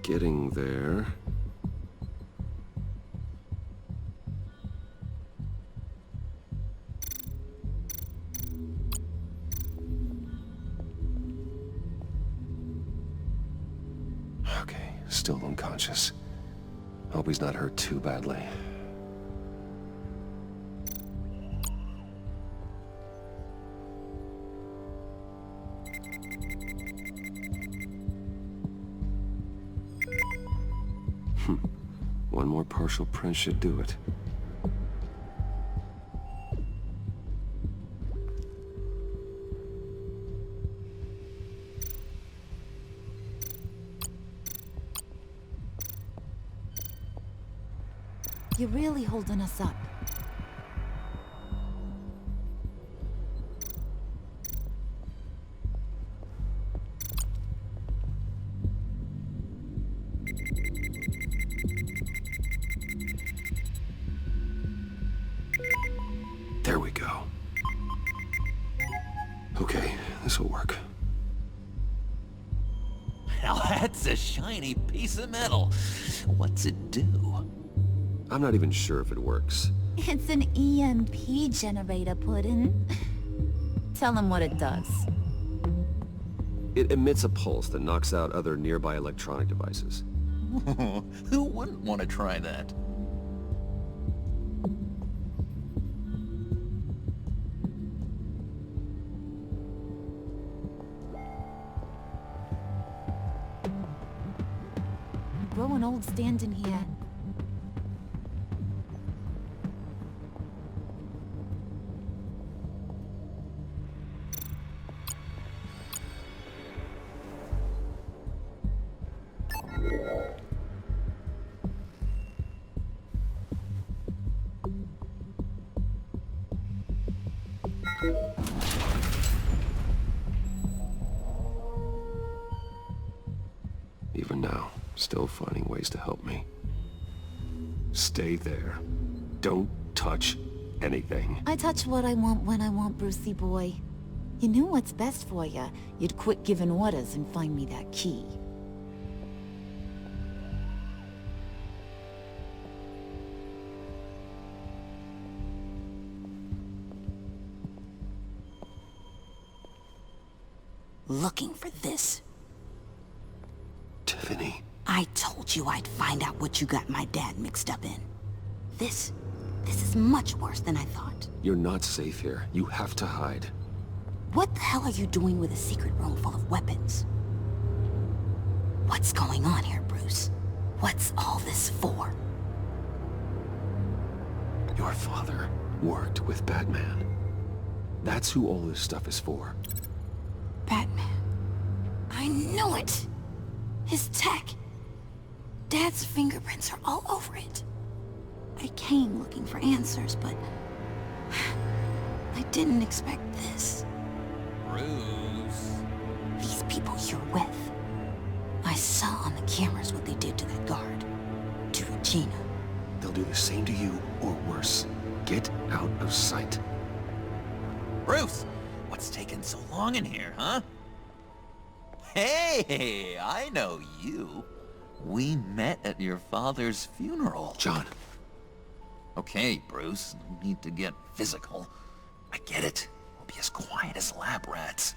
Getting there. Okay, still unconscious. Hope he's not hurt too badly. One more partial print should do it. You're really holding us up. There we go. Okay, this'll work. Now that's a shiny piece of metal. What's it do? I'm not even sure if it works. It's an EMP generator, Puddin'. Tell him what it does. It emits a pulse that knocks out other nearby electronic devices. Who wouldn't want to try that? Growing old standing here. Even now, still finding ways to help me. Stay there. Don't touch anything. I touch what I want when I want, Brucey boy. You knew what's best for you. You'd quit giving orders and find me that key. Looking for this. Tiffany. I told you I'd find out what you got my dad mixed up in. This is much worse than I thought. You're not safe here. You have to hide. What the hell are you doing with a secret room full of weapons? What's going on here, Bruce? What's all this for? Your father worked with Batman. That's who all this stuff is for. Batman. I knew it! His tech. Dad's fingerprints are all over it. I came looking for answers, but I didn't expect this. Bruce. These people you're with. I saw on the cameras what they did to that guard. To Regina. They'll do the same to you, or worse. Get out of sight. Bruce, what's taking so long in here, huh? Hey, I know you. We met at your father's funeral. John. Okay, Bruce, no need to get physical. I get it. We'll be as quiet as lab rats.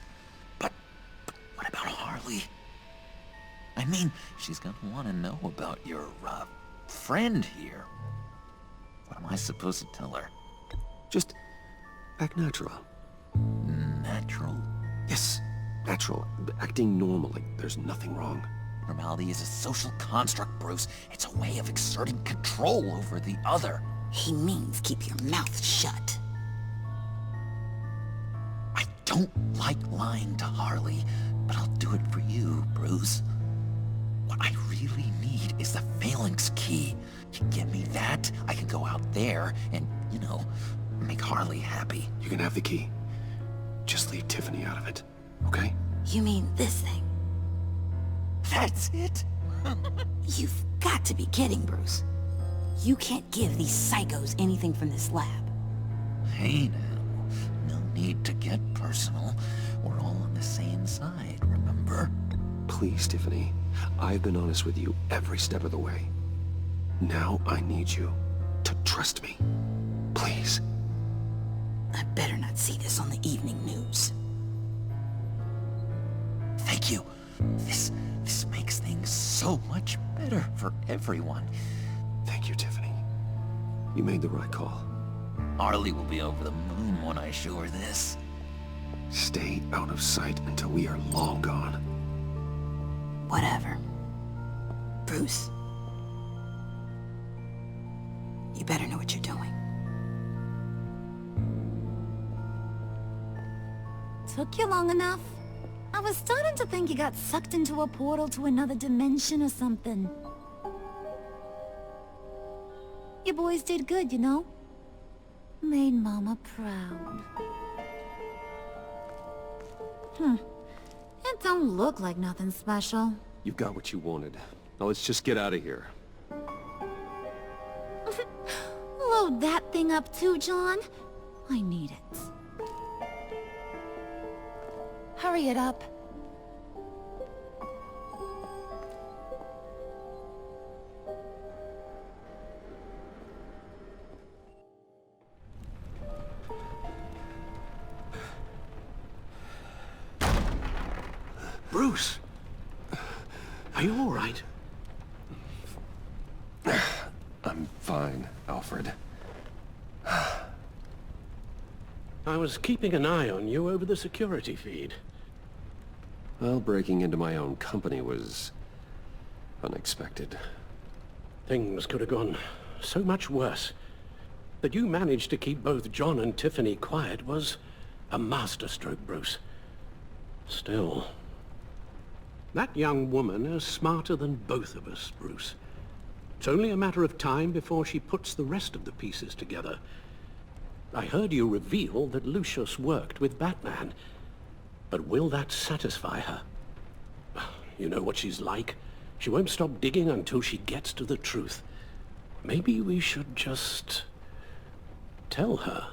But what about Harley? I mean, she's gonna want to know about your, friend here. What am I supposed to tell her? Just act natural. Natural? Yes, natural. Acting normally. There's nothing wrong. Normality is a social construct, Bruce. It's a way of exerting control over the other. He means keep your mouth shut. I don't don't like lying to Harley, but I'll do it for you, Bruce. What I really need is the phalanx key. You give me that, I can go out there and, you know, make Harley happy. You can have the key. Just leave Tiffany out of it, okay? You mean this thing? That's it? You've got to be kidding, Bruce. You can't give these psychos anything from this lab. Hey now, no need to get personal. We're all on the same side, remember? Please, Tiffany. I've been honest with you every step of the way. Now I need you to trust me. Please. I better not see this on the evening news. Thank you. This makes things so much better for everyone. Thank you, Tiffany. You made the right call. Harley will be over the moon when I show her this. Stay out of sight until we are long gone. Whatever. Bruce. You better know what you're doing. Took you long enough? I was starting to think you got sucked into a portal to another dimension or something. You boys did good, you know? Made Mama proud. It don't look like nothing special. You've got what you wanted. Now let's just get out of here. Load that thing up too, John. I need it. Hurry it up. Bruce! Are you all right? I'm fine, Alfred. I was keeping an eye on you over the security feed. Well, breaking into my own company was unexpected. Things could have gone so much worse. That you managed to keep both John and Tiffany quiet was a masterstroke, Bruce. Still, that young woman is smarter than both of us, Bruce. It's only a matter of time before she puts the rest of the pieces together. I heard you reveal that Lucius worked with Batman. But will that satisfy her? You know what she's like. She won't stop digging until she gets to the truth. Maybe we should just tell her.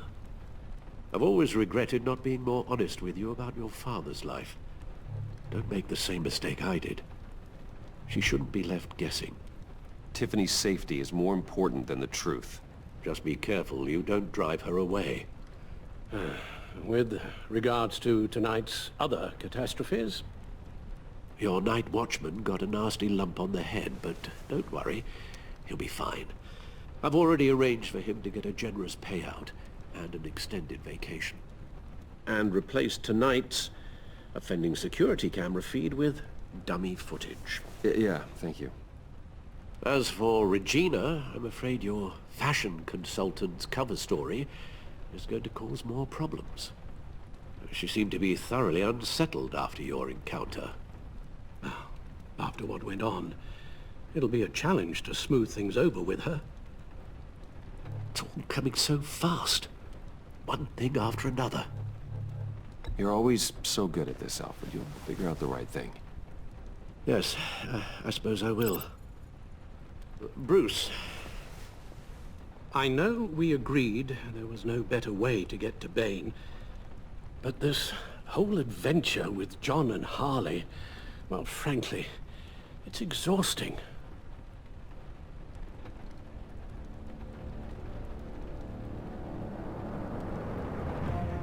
I've always regretted not being more honest with you about your father's life. Don't make the same mistake I did. She shouldn't be left guessing. Tiffany's safety is more important than the truth. Just be careful you don't drive her away. With regards to tonight's other catastrophes? Your night watchman got a nasty lump on the head, but don't worry, he'll be fine. I've already arranged for him to get a generous payout and an extended vacation. And replaced tonight's offending security camera feed with dummy footage. Yeah, thank you. As for Regina, I'm afraid your fashion consultant's cover story is going to cause more problems. She seemed to be thoroughly unsettled after your encounter. After what went on, it'll be a challenge to smooth things over with her. It's all coming so fast. One thing after another. You're always so good at this, Alfred. You'll figure out the right thing. Yes, I suppose I will. Bruce. I know we agreed there was no better way to get to Bane, but this whole adventure with John and Harley, well, frankly, it's exhausting.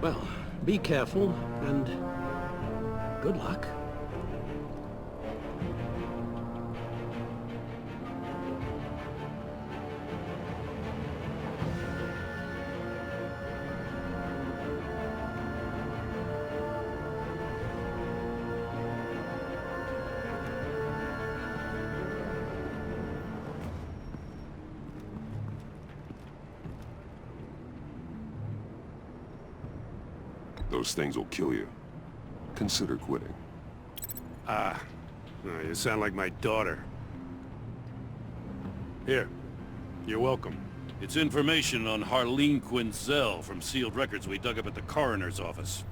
Well, be careful, and good luck. Those things will kill you. Consider quitting. You sound like my daughter. Here. You're welcome. It's information on Harleen Quinzel from sealed records we dug up at the coroner's office.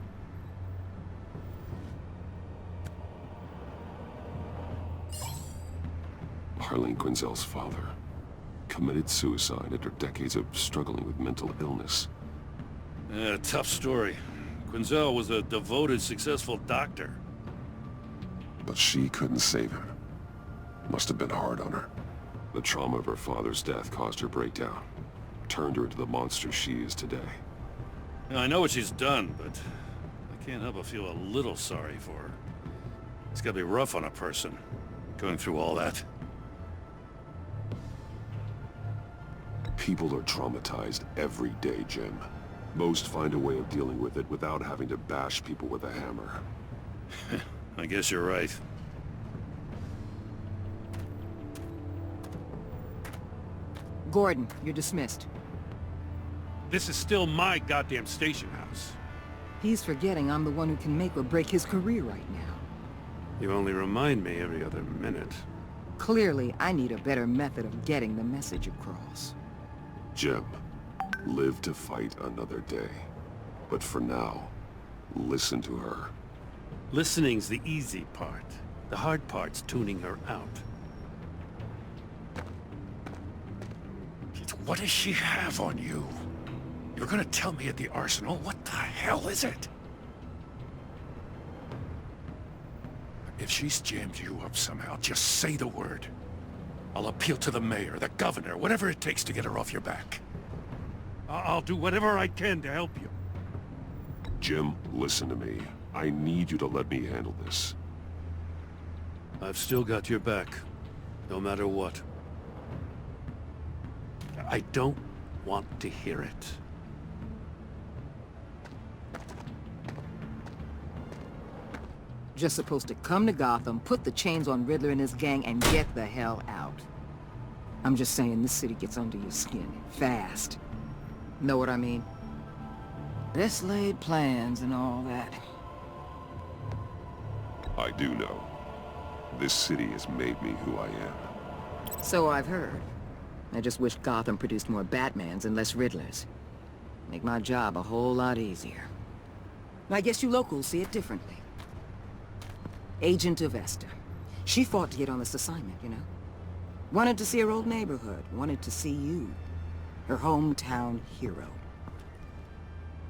Harleen Quinzel's father committed suicide after decades of struggling with mental illness. Tough story. Quinzel was a devoted, successful doctor. But she couldn't save him. Must have been hard on her. The trauma of her father's death caused her breakdown. Turned her into the monster she is today. I know what she's done, but I can't help but feel a little sorry for her. It's gotta be rough on a person, going through all that. People are traumatized every day, Jim. Most find a way of dealing with it without having to bash people with a hammer. I guess you're right. Gordon, you're dismissed. This is still my goddamn station house. He's forgetting I'm the one who can make or break his career right now. You only remind me every other minute. Clearly, I need a better method of getting the message across. Jim, live to fight another day. But for now, listen to her. Listening's the easy part. The hard part's tuning her out. What does she have on you? You're gonna tell me at the arsenal? What the hell is it? If she's jammed you up somehow, just say the word. I'll appeal to the mayor, the governor, whatever it takes to get her off your back. I'll do whatever I can to help you. Jim, listen to me. I need you to let me handle this. I've still got your back, no matter what. I don't want to hear it. Just supposed to come to Gotham, put the chains on Riddler and his gang, and get the hell out. I'm just saying, this city gets under your skin fast. Know what I mean? Best laid plans and all that. I do know. This city has made me who I am. So I've heard. I just wish Gotham produced more Batmans and less Riddlers. Make my job a whole lot easier. I guess you locals see it differently. Agent of Este. She fought to get on this assignment, you know? Wanted to see her old neighborhood. Wanted to see you. Her hometown hero.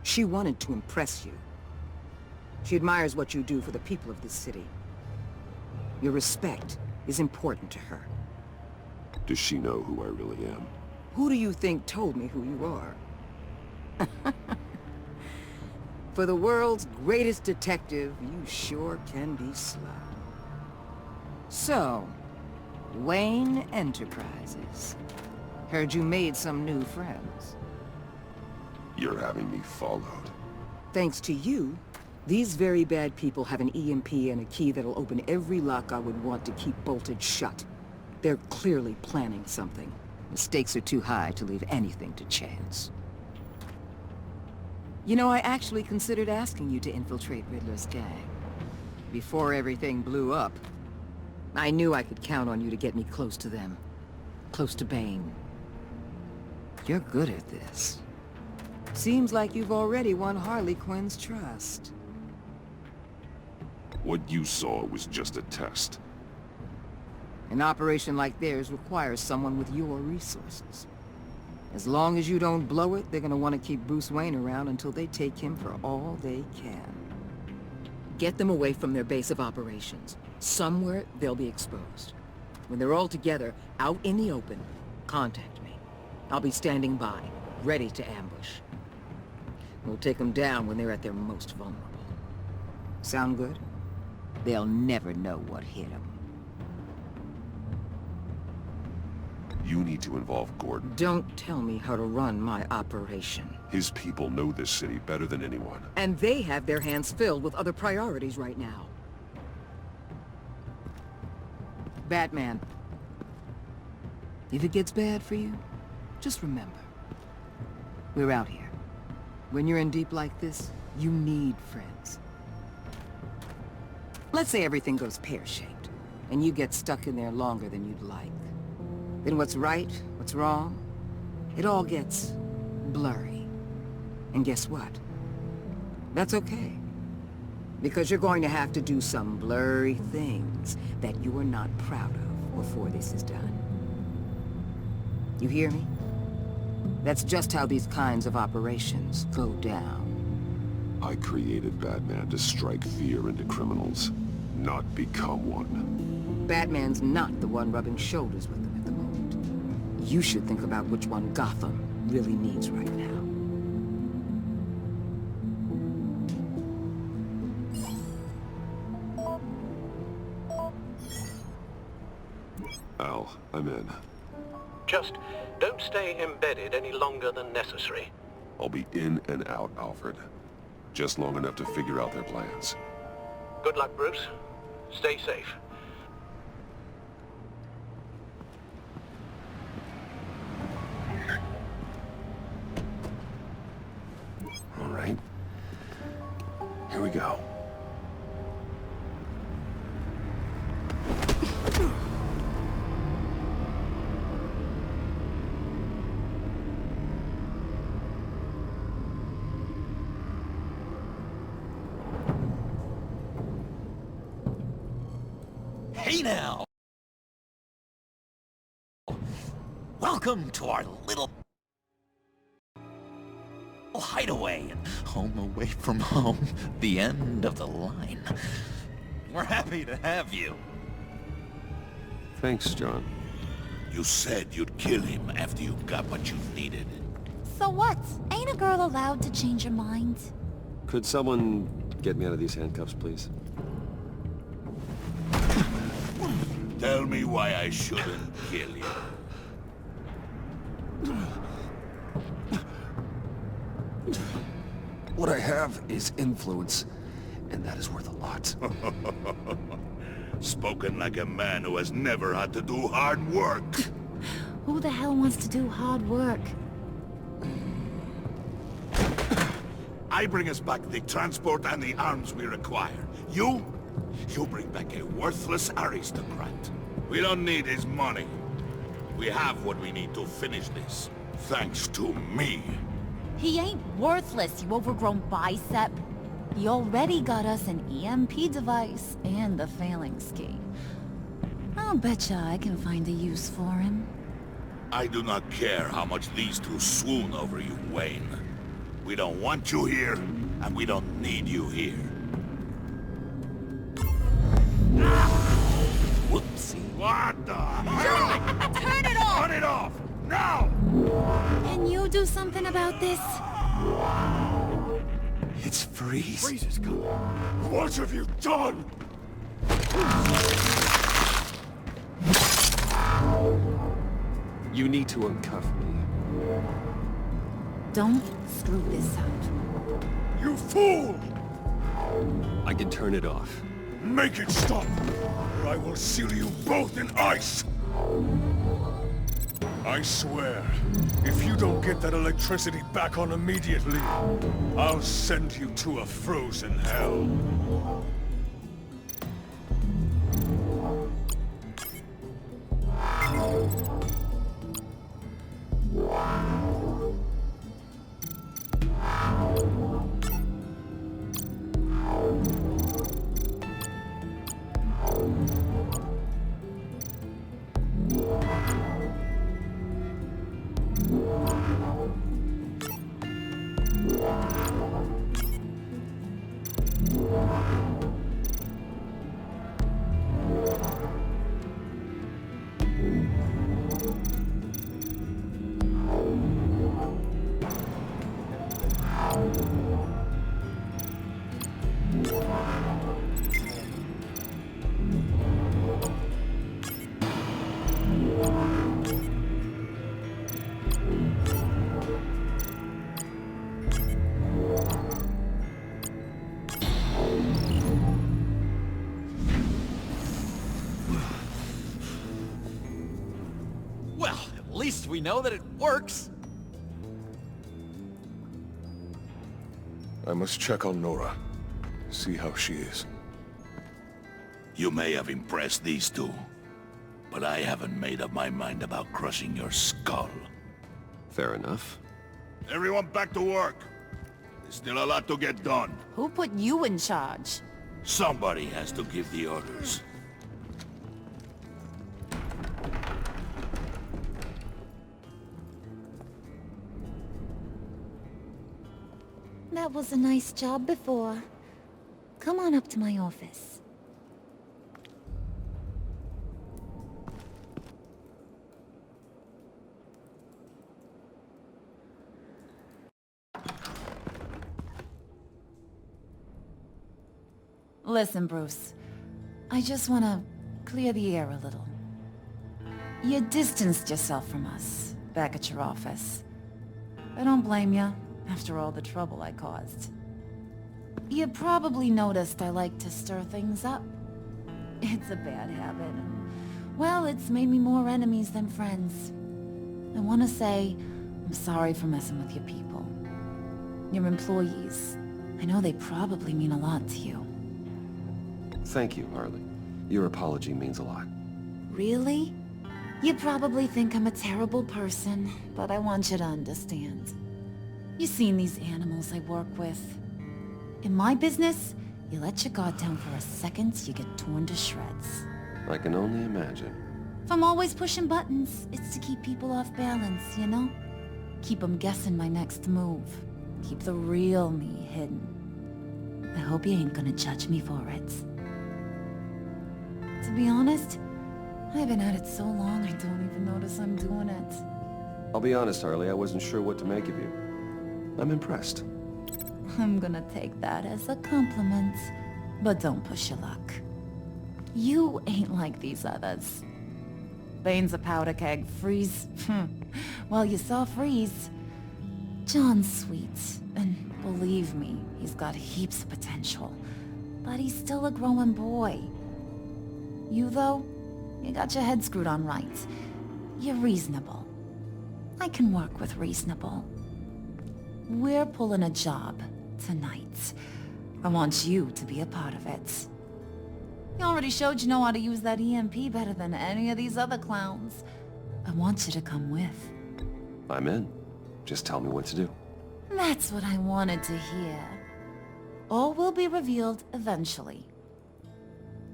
She wanted to impress you. She admires what you do for the people of this city. Your respect is important to her. Does she know who I really am? Who do you think told me who you are? For the world's greatest detective, you sure can be slow. So, Wayne Enterprises. Heard you made some new friends. You're having me followed. Thanks to you, these very bad people have an EMP and a key that'll open every lock I would want to keep bolted shut. They're clearly planning something. The stakes are too high to leave anything to chance. You know, I actually considered asking you to infiltrate Riddler's gang. Before everything blew up, I knew I could count on you to get me close to them. Close to Bane. You're good at this. Seems like you've already won Harley Quinn's trust. What you saw was just a test. An operation like theirs requires someone with your resources. As long as you don't blow it, they're gonna want to keep Bruce Wayne around until they take him for all they can. Get them away from their base of operations. Somewhere they'll be exposed. When they're all together, out in the open, contact me. I'll be standing by, ready to ambush. We'll take them down when they're at their most vulnerable. Sound good? They'll never know what hit them. You need to involve Gordon. Don't tell me how to run my operation. His people know this city better than anyone. And they have their hands filled with other priorities right now. Batman. If it gets bad for you, just remember. We're out here. When you're in deep like this, You need friends. Let's say everything goes pear-shaped, and you get stuck in there longer than you'd like. Then what's right, what's wrong, it all gets blurry. And guess what? That's okay. Because you're going to have to do some blurry things that you are not proud of before this is done. You hear me? That's just how these kinds of operations go down. I created Batman to strike fear into criminals, not become one. Batman's not the one rubbing shoulders with them at the moment. You should think about which one Gotham really needs right now. Al, I'm in. Just don't stay embedded any longer than necessary. I'll be in and out, Alfred. Just long enough to figure out their plans. Good luck, Bruce. Stay safe. All right. Here we go. Hey now! Welcome to our little hideaway and home away from home, the end of the line. We're happy to have you. Thanks, John. You said you'd kill him after you got what you needed. So what? Ain't a girl allowed to change her mind? Could someone get me out of these handcuffs, please? Tell me why I shouldn't kill you. What I have is influence, and that is worth a lot. Spoken like a man who has never had to do hard work. Who the hell wants to do hard work? I bring us back the transport and the arms we require. You bring back a worthless aristocrat. We don't need his money. We have what we need to finish this. Thanks to me. He ain't worthless, you overgrown bicep. He already got us an EMP device and the failing ski. I'll betcha I can find a use for him. I do not care how much these two swoon over you, Wayne. We don't want you here, and we don't need you here. Whoopsie. What the hell? Turn it off! Turn it off! Now! Can you do something about this? It's Freeze. Freeze is coming. What have you done? You need to uncuff me. Don't screw this up. You fool! I can turn it off. Make it stop, or I will seal you both in ice! I swear, if you don't get that electricity back on immediately, I'll send you to a frozen hell. We know that it works. I must check on Nora. See how she is. You may have impressed these two, but I haven't made up my mind about crushing your skull. Fair enough. Everyone back to work. There's still a lot to get done. Who put you in charge? Somebody has to give the orders. That was a nice job before. Come on up to my office. Listen, Bruce. I just want to clear the air a little. You distanced yourself from us, back at your office. I don't blame you, after all the trouble I caused. You probably noticed I like to stir things up. It's a bad habit. Well, it's made me more enemies than friends. I want to say, I'm sorry for messing with your people. Your employees. I know they probably mean a lot to you. Thank you, Harley. Your apology means a lot. Really? You probably think I'm a terrible person, but I want you to understand. You've seen these animals I work with. In my business, you let your guard down for a second, you get torn to shreds. I can only imagine. If I'm always pushing buttons, it's to keep people off balance, you know? Keep them guessing my next move. Keep the real me hidden. I hope you ain't gonna judge me for it. To be honest, I've been at it so long I don't even notice I'm doing it. I'll be honest, Harley, I wasn't sure what to make of you. I'm impressed. I'm gonna take that as a compliment, but don't push your luck. You ain't like these others. Bane's a powder keg, Freeze. Well, you saw Freeze. John's sweet, and believe me, he's got heaps of potential. But he's still a growing boy. You, though, you got your head screwed on right. You're reasonable. I can work with reasonable. We're pulling a job tonight. I want you to be a part of it. You already showed you know how to use that EMP better than any of these other clowns. I want you to come with. I'm in. Just tell me what to do. That's what I wanted to hear. All will be revealed eventually.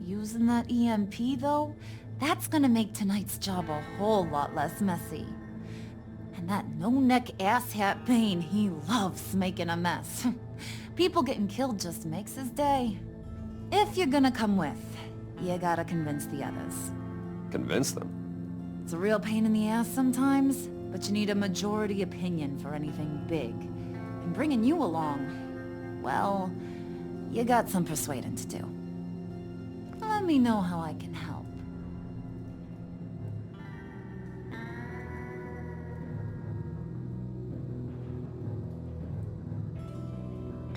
Using that EMP, though, that's gonna make tonight's job a whole lot less messy. And that no-neck asshat Bane, he loves making a mess. People getting killed just makes his day. If you're gonna come with, you gotta convince the others. Convince them? It's a real pain in the ass sometimes, but you need a majority opinion for anything big. And bringing you along, well, you got some persuading to do. Let me know how I can help.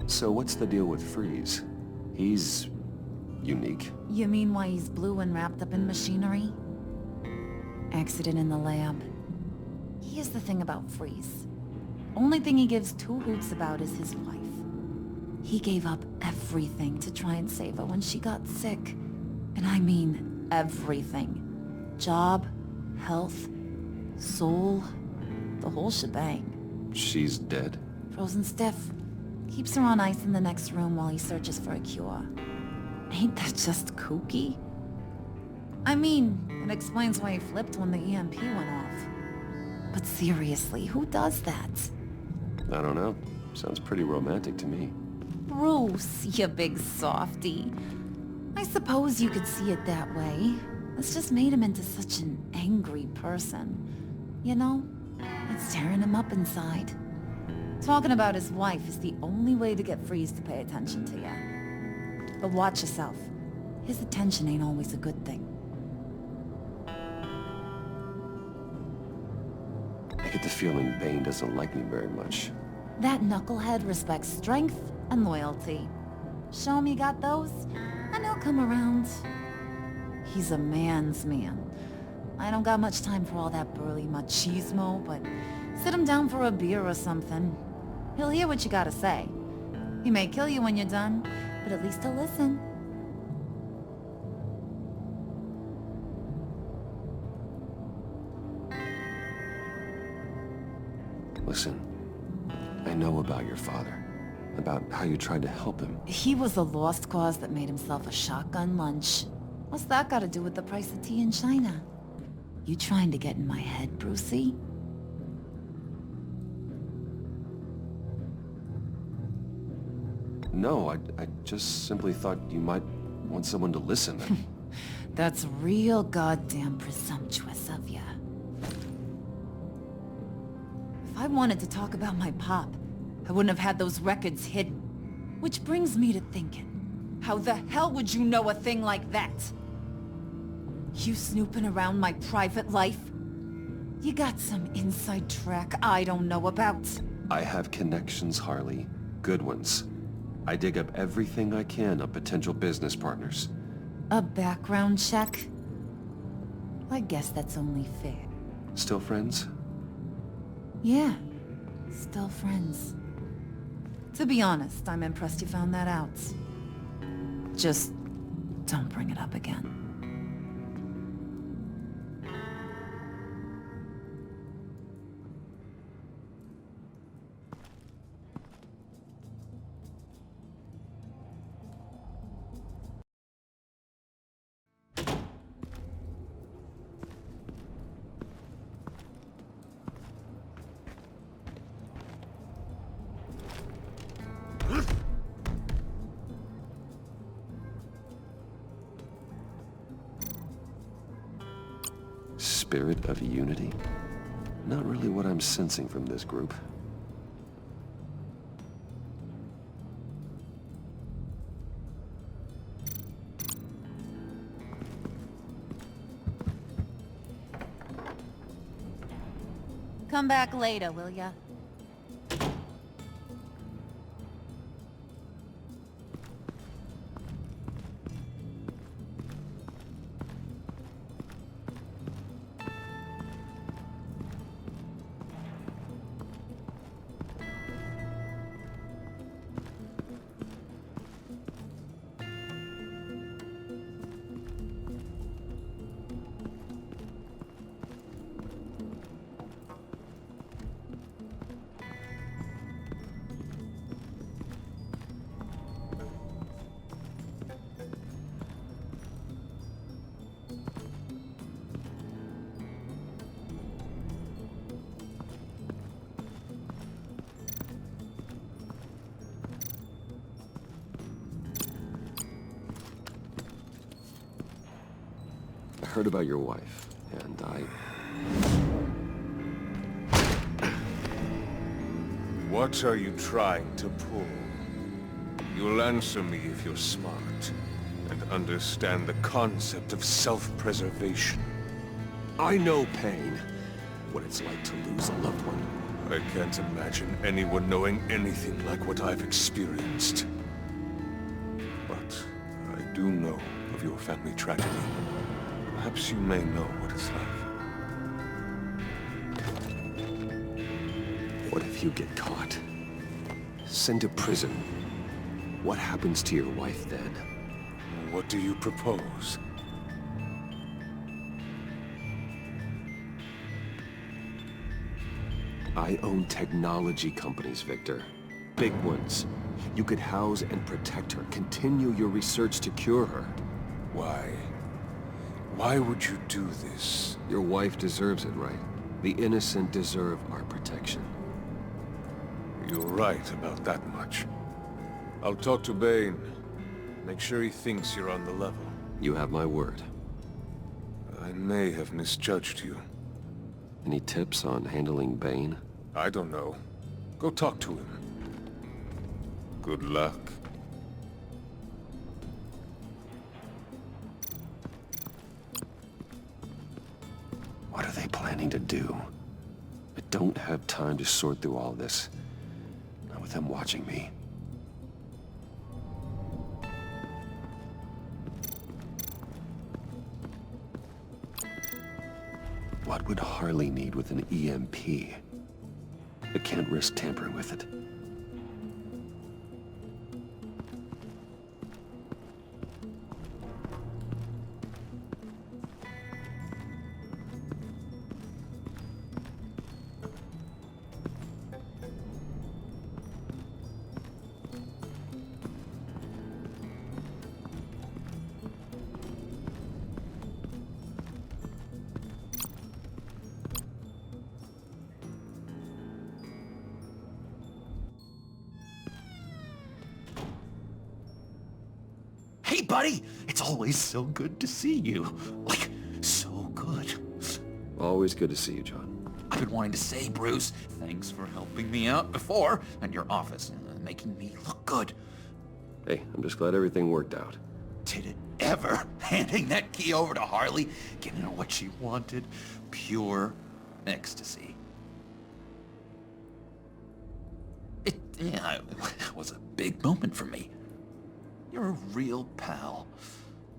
So what's the deal with Freeze? He's... unique? You mean why he's blue and wrapped up in machinery? Accident in the lab. Here's the thing about Freeze. Only thing he gives two hoots about is his wife. He gave up everything to try and save her when she got sick. And I mean everything. Job, health, soul, the whole shebang. She's dead? Frozen stiff. Keeps her on ice in the next room while he searches for a cure. Ain't that just kooky? I mean, it explains why he flipped when the EMP went off. But seriously, who does that? I don't know. Sounds pretty romantic to me. Bruce, you big softy. I suppose you could see it that way. It's just made him into such an angry person. You know? It's tearing him up inside. Talking about his wife is the only way to get Freeze to pay attention to you. But watch yourself. His attention ain't always a good thing. I get the feeling Bane doesn't like me very much. That knucklehead respects strength and loyalty. Show him you got those, and he'll come around. He's a man's man. I don't got much time for all that burly machismo, but sit him down for a beer or something. He'll hear what you gotta say. He may kill you when you're done, but at least he'll listen. Listen, I know about your father, about how you tried to help him. He was a lost cause that made himself a shotgun lunch. What's that got to do with the price of tea in China? You trying to get in my head, Brucey? No, I just simply thought you might want someone to listen. That's real goddamn presumptuous of ya. If I wanted to talk about my pop, I wouldn't have had those records hidden. Which brings me to thinking, how the hell would you know a thing like that? You snooping around my private life? You got some inside track I don't know about. I have connections, Harley. Good ones. I dig up everything I can of potential business partners. A background check? I guess that's only fair. Still friends? Yeah, still friends. To be honest, I'm impressed you found that out. Just don't bring it up again. Spirit of unity? Not really what I'm sensing from this group. Come back later, will ya? I heard about your wife, and What are you trying to pull? You'll answer me if you're smart, and understand the concept of self-preservation. I know pain. What it's like to lose a loved one. I can't imagine anyone knowing anything like what I've experienced. But I do know of your family tragedy. Perhaps you may know what it's like. What if you get caught? Sent to prison? What happens to your wife then? What do you propose? I own technology companies, Victor. Big ones. You could house and protect her, continue your research to cure her. Why? Why would you do this? Your wife deserves it, right? The innocent deserve our protection. You're right about that much. I'll talk to Bane. Make sure he thinks you're on the level. You have my word. I may have misjudged you. Any tips on handling Bane? I don't know. Go talk to him. Good luck. What are they planning to do? I don't have time to sort through all this. Not with them watching me. What would Harley need with an EMP? I can't risk tampering with it. buddy. It's always so good to see you. Like, so good. Always good to see you, John. I've been wanting to say, Bruce, thanks for helping me out before, and your office, making me look good. Hey, I'm just glad everything worked out. Did it ever? Handing that key over to Harley, giving her what she wanted. Pure ecstasy. It was a big moment for me. You're a real pal,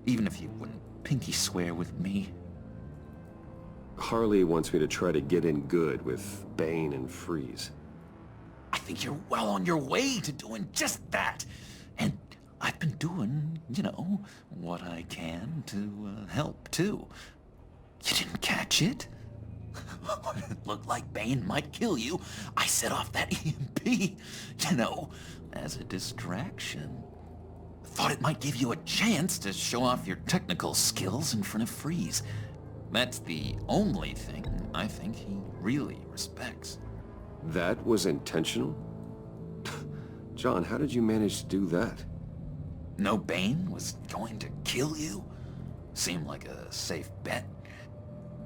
even if you wouldn't pinky swear with me. Harley wants me to try to get in good with Bane and Freeze. I think you're well on your way to doing just that. And I've been doing, what I can to help, too. You didn't catch it? It looked like Bane might kill you. I set off that EMP, as a distraction. Thought it might give you a chance to show off your technical skills in front of Freeze. That's the only thing I think he really respects. That was intentional? John, how did you manage to do that? No Bane was going to kill you? Seemed like a safe bet.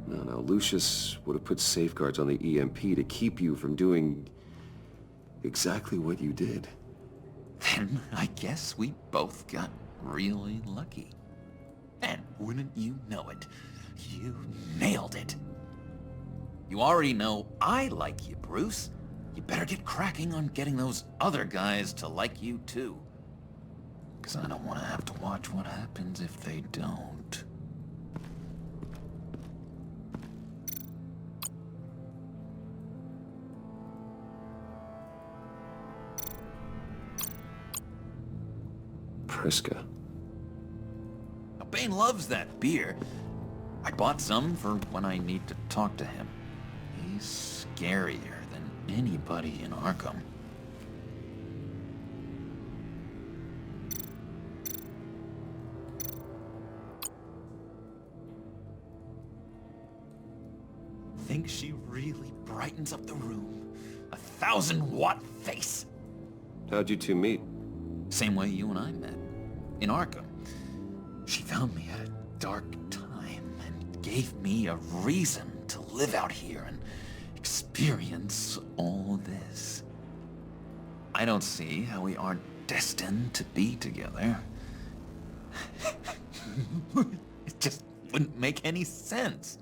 No, Lucius would have put safeguards on the EMP to keep you from doing exactly what you did. Then I guess we both got really lucky. And wouldn't you know it, you nailed it. You already know I like you, Bruce. You better get cracking on getting those other guys to like you too. 'Cause I don't want to have to watch what happens if they don't. Priska. Now, Bane loves that beer. I bought some for when I need to talk to him. He's scarier than anybody in Arkham. Think she really brightens up the room. 1,000-watt face. How'd you two meet? Same way you and I met. In Arkham. She found me at a dark time and gave me a reason to live out here and experience all this. I don't see how we aren't destined to be together. It just wouldn't make any sense.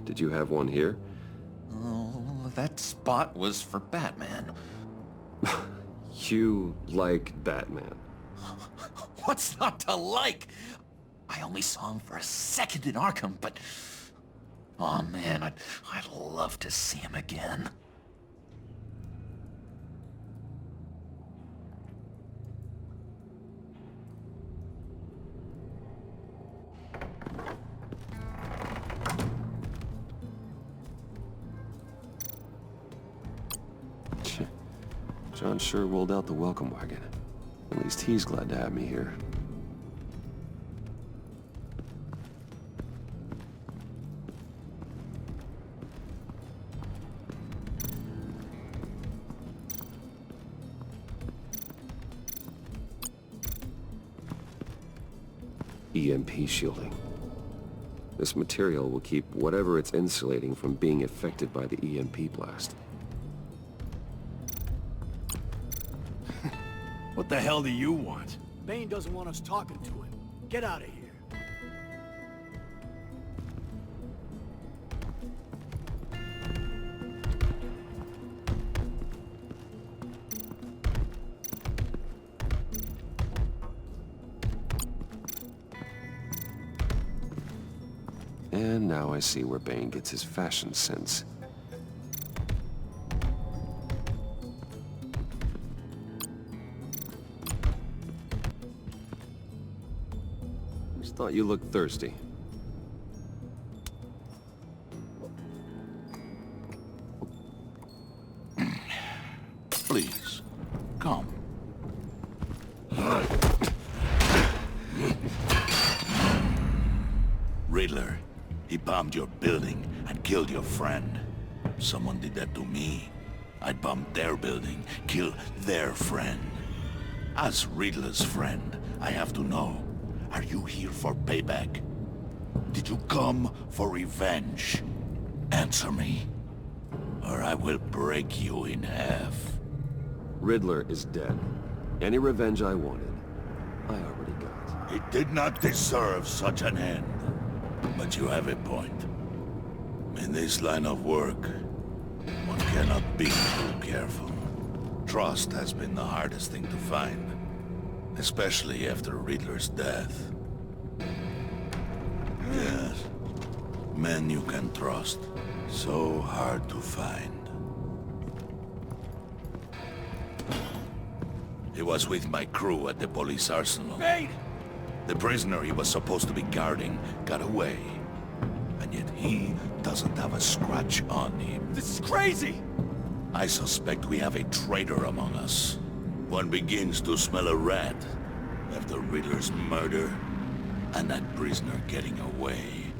Did you have one here? Oh, that spot was for Batman. You like Batman? What's not to like? I only saw him for a second in Arkham, but... oh man, I'd love to see him again. John sure rolled out the welcome wagon. At least he's glad to have me here. EMP shielding. This material will keep whatever it's insulating from being affected by the EMP blast. What the hell do you want? Bane doesn't want us talking to him. Get out of here. And now I see where Bane gets his fashion sense. Just thought you looked thirsty. Please, come. Riddler, he bombed your building and killed your friend. Someone did that to me. I'd bomb their building, kill their friend. As Riddler's friend, I have to know, are you here for payback? Did you come for revenge? Answer me, or I will break you in half. Riddler is dead. Any revenge I wanted, I already got. It did not deserve such an end. But you have a point. In this line of work, one cannot be too careful. Trust has been the hardest thing to find, especially after Riddler's death. Yes, men you can trust, so hard to find. He was with my crew at the police arsenal. Bane! The prisoner he was supposed to be guarding got away. And yet he doesn't have a scratch on him. This is crazy! I suspect we have a traitor among us. One begins to smell a rat after Riddler's murder and that prisoner getting away.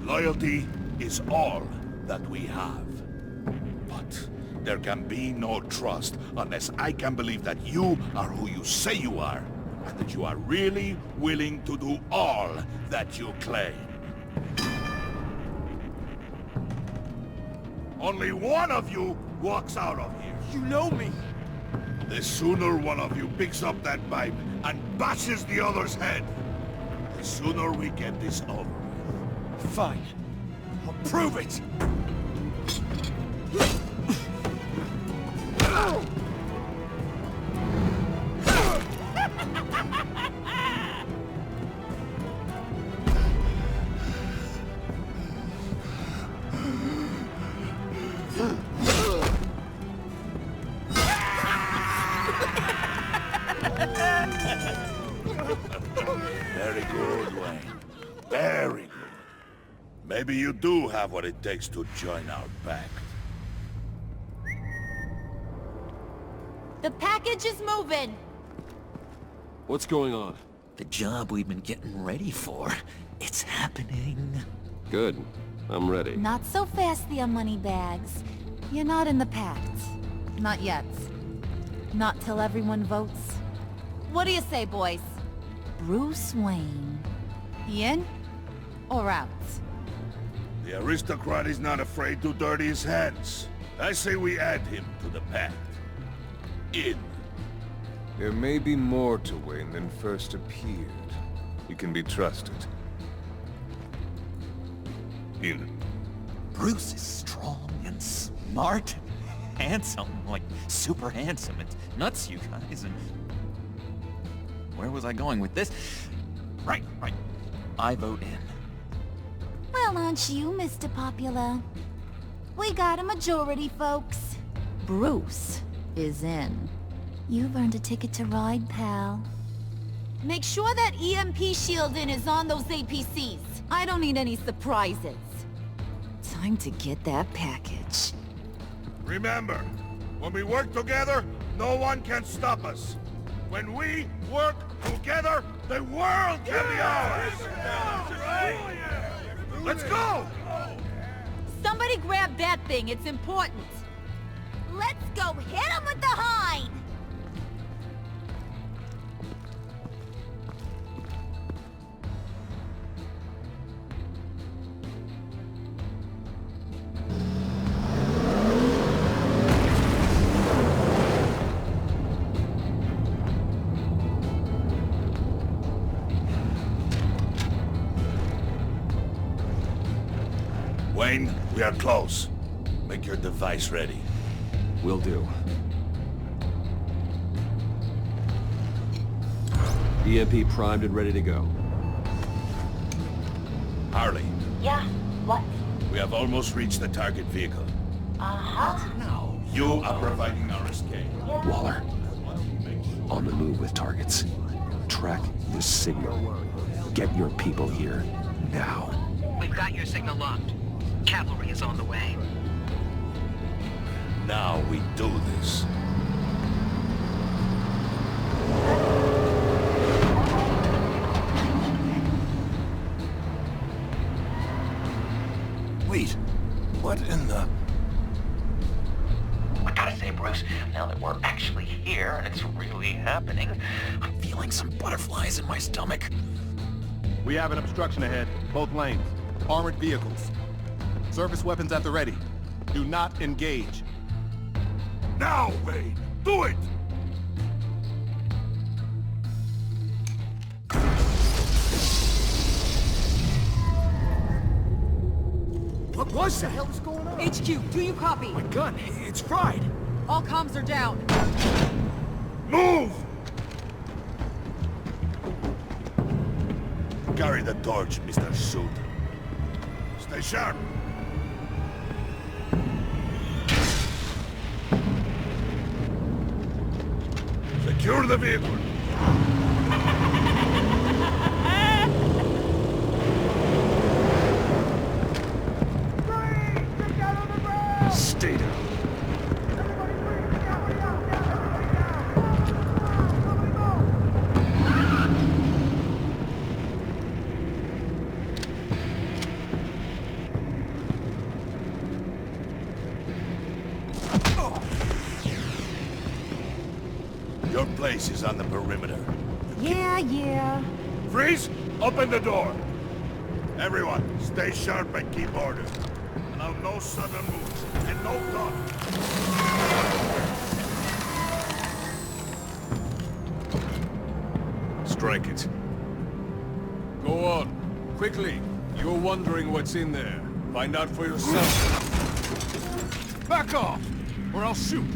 Loyalty is all that we have. But there can be no trust unless I can believe that you are who you say you are, and that you are really willing to do all that you claim. Only one of you walks out of here. You know me! The sooner one of you picks up that pipe and bashes the other's head, the sooner we get this over with. Fine. I'll prove it! Very good, Wayne. Very good. Maybe you do have what it takes to join our pact. The package is moving! What's going on? The job we've been getting ready for. It's happening. Good. I'm ready. Not so fast, the Moneybags. You're not in the pact. Not yet. Not till everyone votes. What do you say, boys? Bruce Wayne. He in? Or out? The aristocrat is not afraid to dirty his hands. I say we add him to the pact. In. There may be more to Wayne than first appeared. He can be trusted. In. Bruce is strong and smart and handsome, like super handsome. It's nuts, you guys, and... Where was I going with this? Right. I vote in. Well, aren't you, Mr. Popular? We got a majority, folks. Bruce is in. You've earned a ticket to ride, pal. Make sure that EMP shielding is on those APCs. I don't need any surprises. Time to get that package. Remember, when we work together, no one can stop us. When we work together, the world can be ours! Let's go! Somebody grab that thing, it's important. Let's go hit him with the hind! Wayne, we are close. Make your device ready. Will do. EMP primed and ready to go. Harley. Yeah? What? We have almost reached the target vehicle. Uh-huh. Now, you are providing our escape. Waller. On the move with targets. Track the signal. Get your people here, now. We've got your signal locked. Cavalry is on the way. Now we do this. Wait, what in the... happening. I'm feeling some butterflies in my stomach. We have an obstruction ahead, both lanes. Armored vehicles. Service weapons at the ready. Do not engage. Now, Wayne! Do it! What was that? What the hell is going on? HQ, do you copy? My gun, it's fried. All comms are down. Move! Carry the torch, Mr. Suit. Stay sharp. Secure the vehicle. Stay down. Your place is on the perimeter. Yeah. Freeze! Open the door! Everyone, stay sharp and keep order. Now no sudden moves, and no talk. Strike it. Go on. Quickly. You're wondering what's in there. Find out for yourself. Back off, or I'll shoot.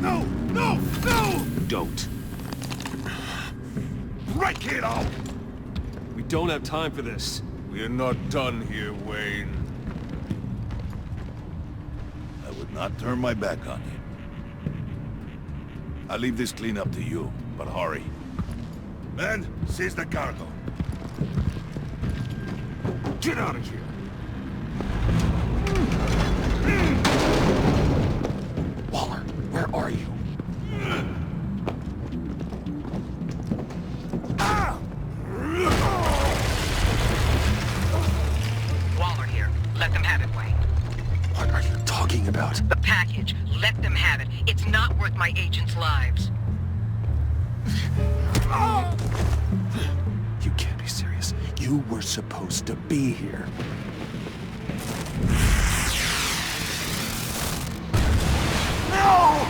No! No! No! Don't. Break it out! We don't have time for this. We're not done here, Wayne. I would not turn my back on you. I'll leave this clean up to you, but hurry. Men, seize the cargo. Get out of here. Waller, where are you? Waller here. Let them have it, Wayne. What are you talking about? The package. Let them have it. It's not worth my agents' lives. You can't be serious. You were supposed to be here. No!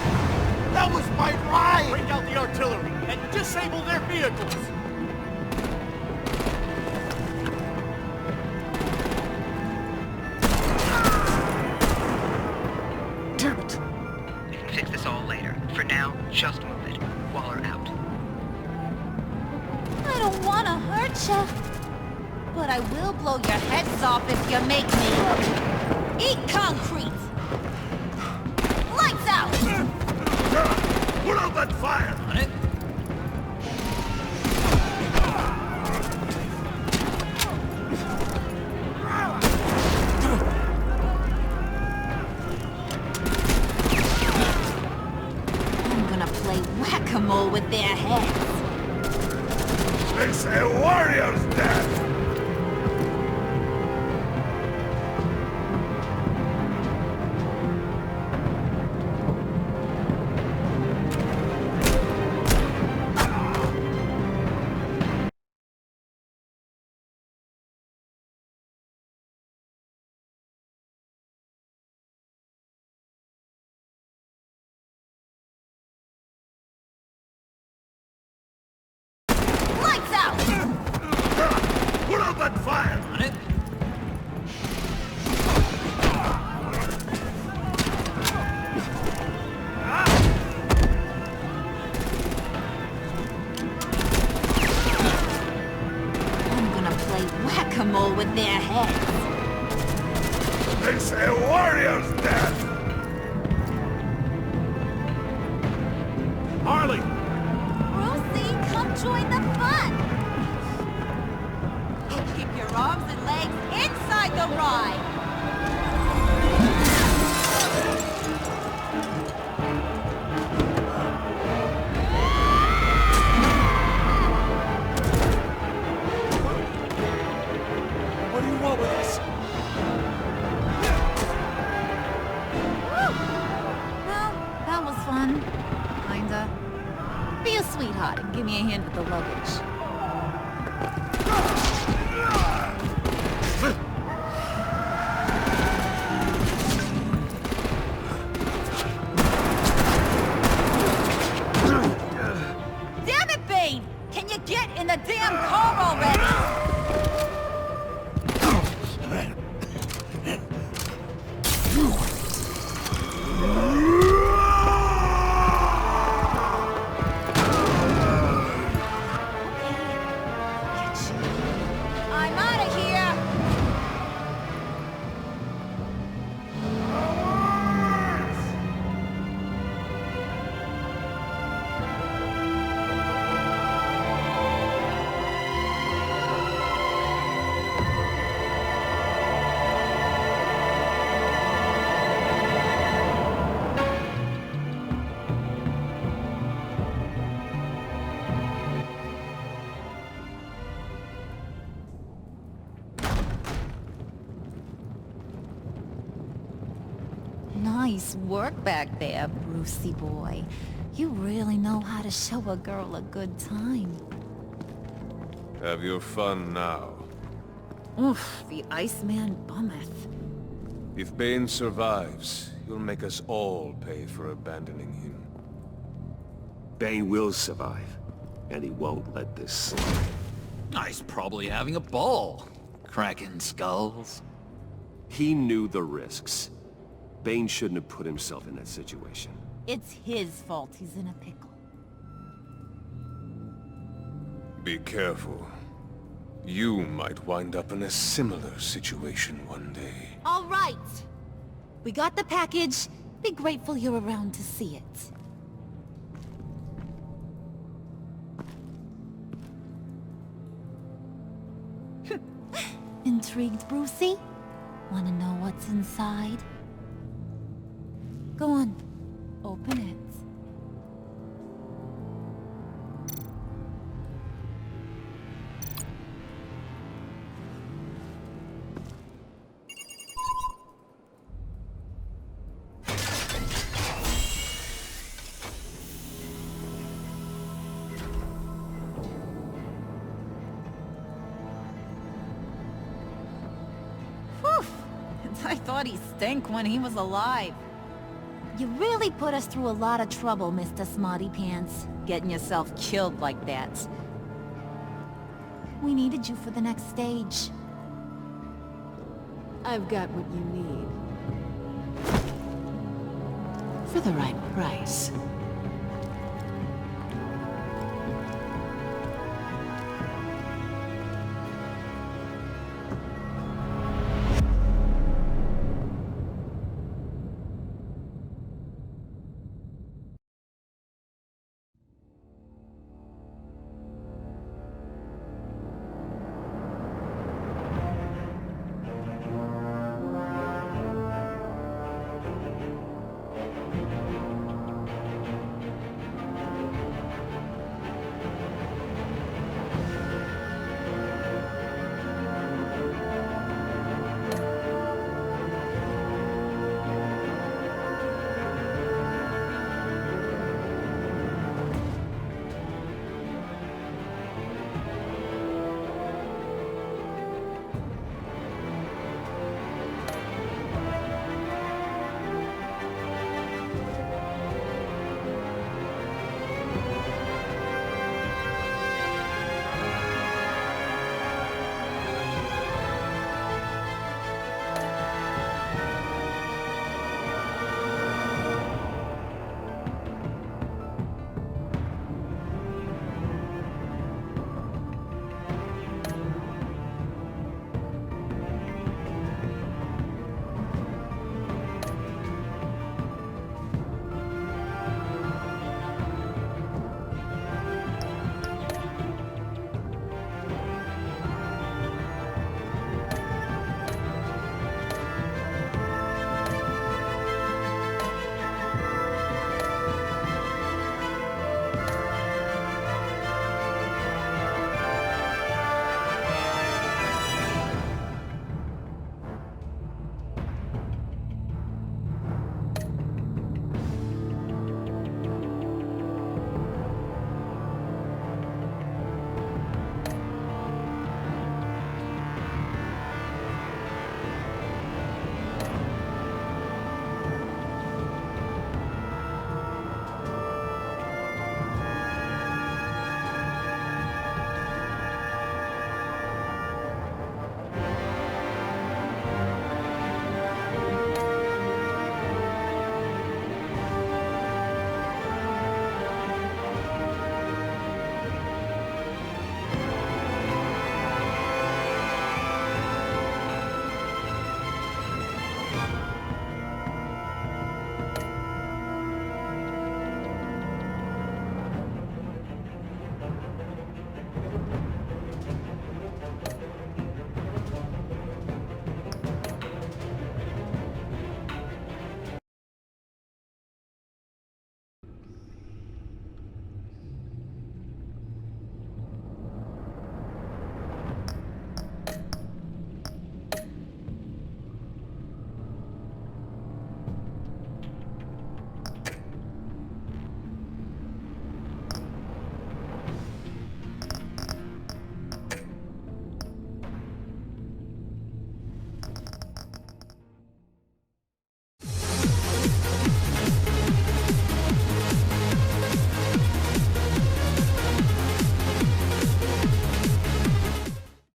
That was my ride! Bring out the artillery and disable their vehicles! Damn it! We can fix this all later. For now, just move it. Waller out. I don't want to hurt you, but I will blow your heads off if you make me. Eat concrete! Lights out! Put out that fire! On it? I'm gonna play whack-a-mole with their heads. It's a warrior's death! Lights out! Put out that fire! On it? I'm gonna play whack-a-mole with their heads. It's a warrior's death! Harley! Brucey, come join the fun! Keep your arms and legs inside the ride! What do you want with us? Well, that was fun? Kinda? Be a sweetheart and give me a hand with the luggage. Damn it, Bane! Can you get in the damn car already? I'm out of here! Nice work back there, Brucey boy. You really know how to show a girl a good time. Have your fun now. Oof, the Iceman bummeth. If Bane survives, you'll make us all pay for abandoning him. Bane will survive, and he won't let this slide. He's probably having a ball, cracking skulls. He knew the risks. Bane shouldn't have put himself in that situation. It's his fault he's in a pickle. Be careful. You might wind up in a similar situation one day. All right. We got the package. Be grateful you're around to see it. Intrigued, Brucey? Wanna know what's inside? Go on. Open it. Whew! I thought he stank when he was alive. You really put us through a lot of trouble, Mr. Smarty Pants. Getting yourself killed like that. We needed you for the next stage. I've got what you need. For the right price.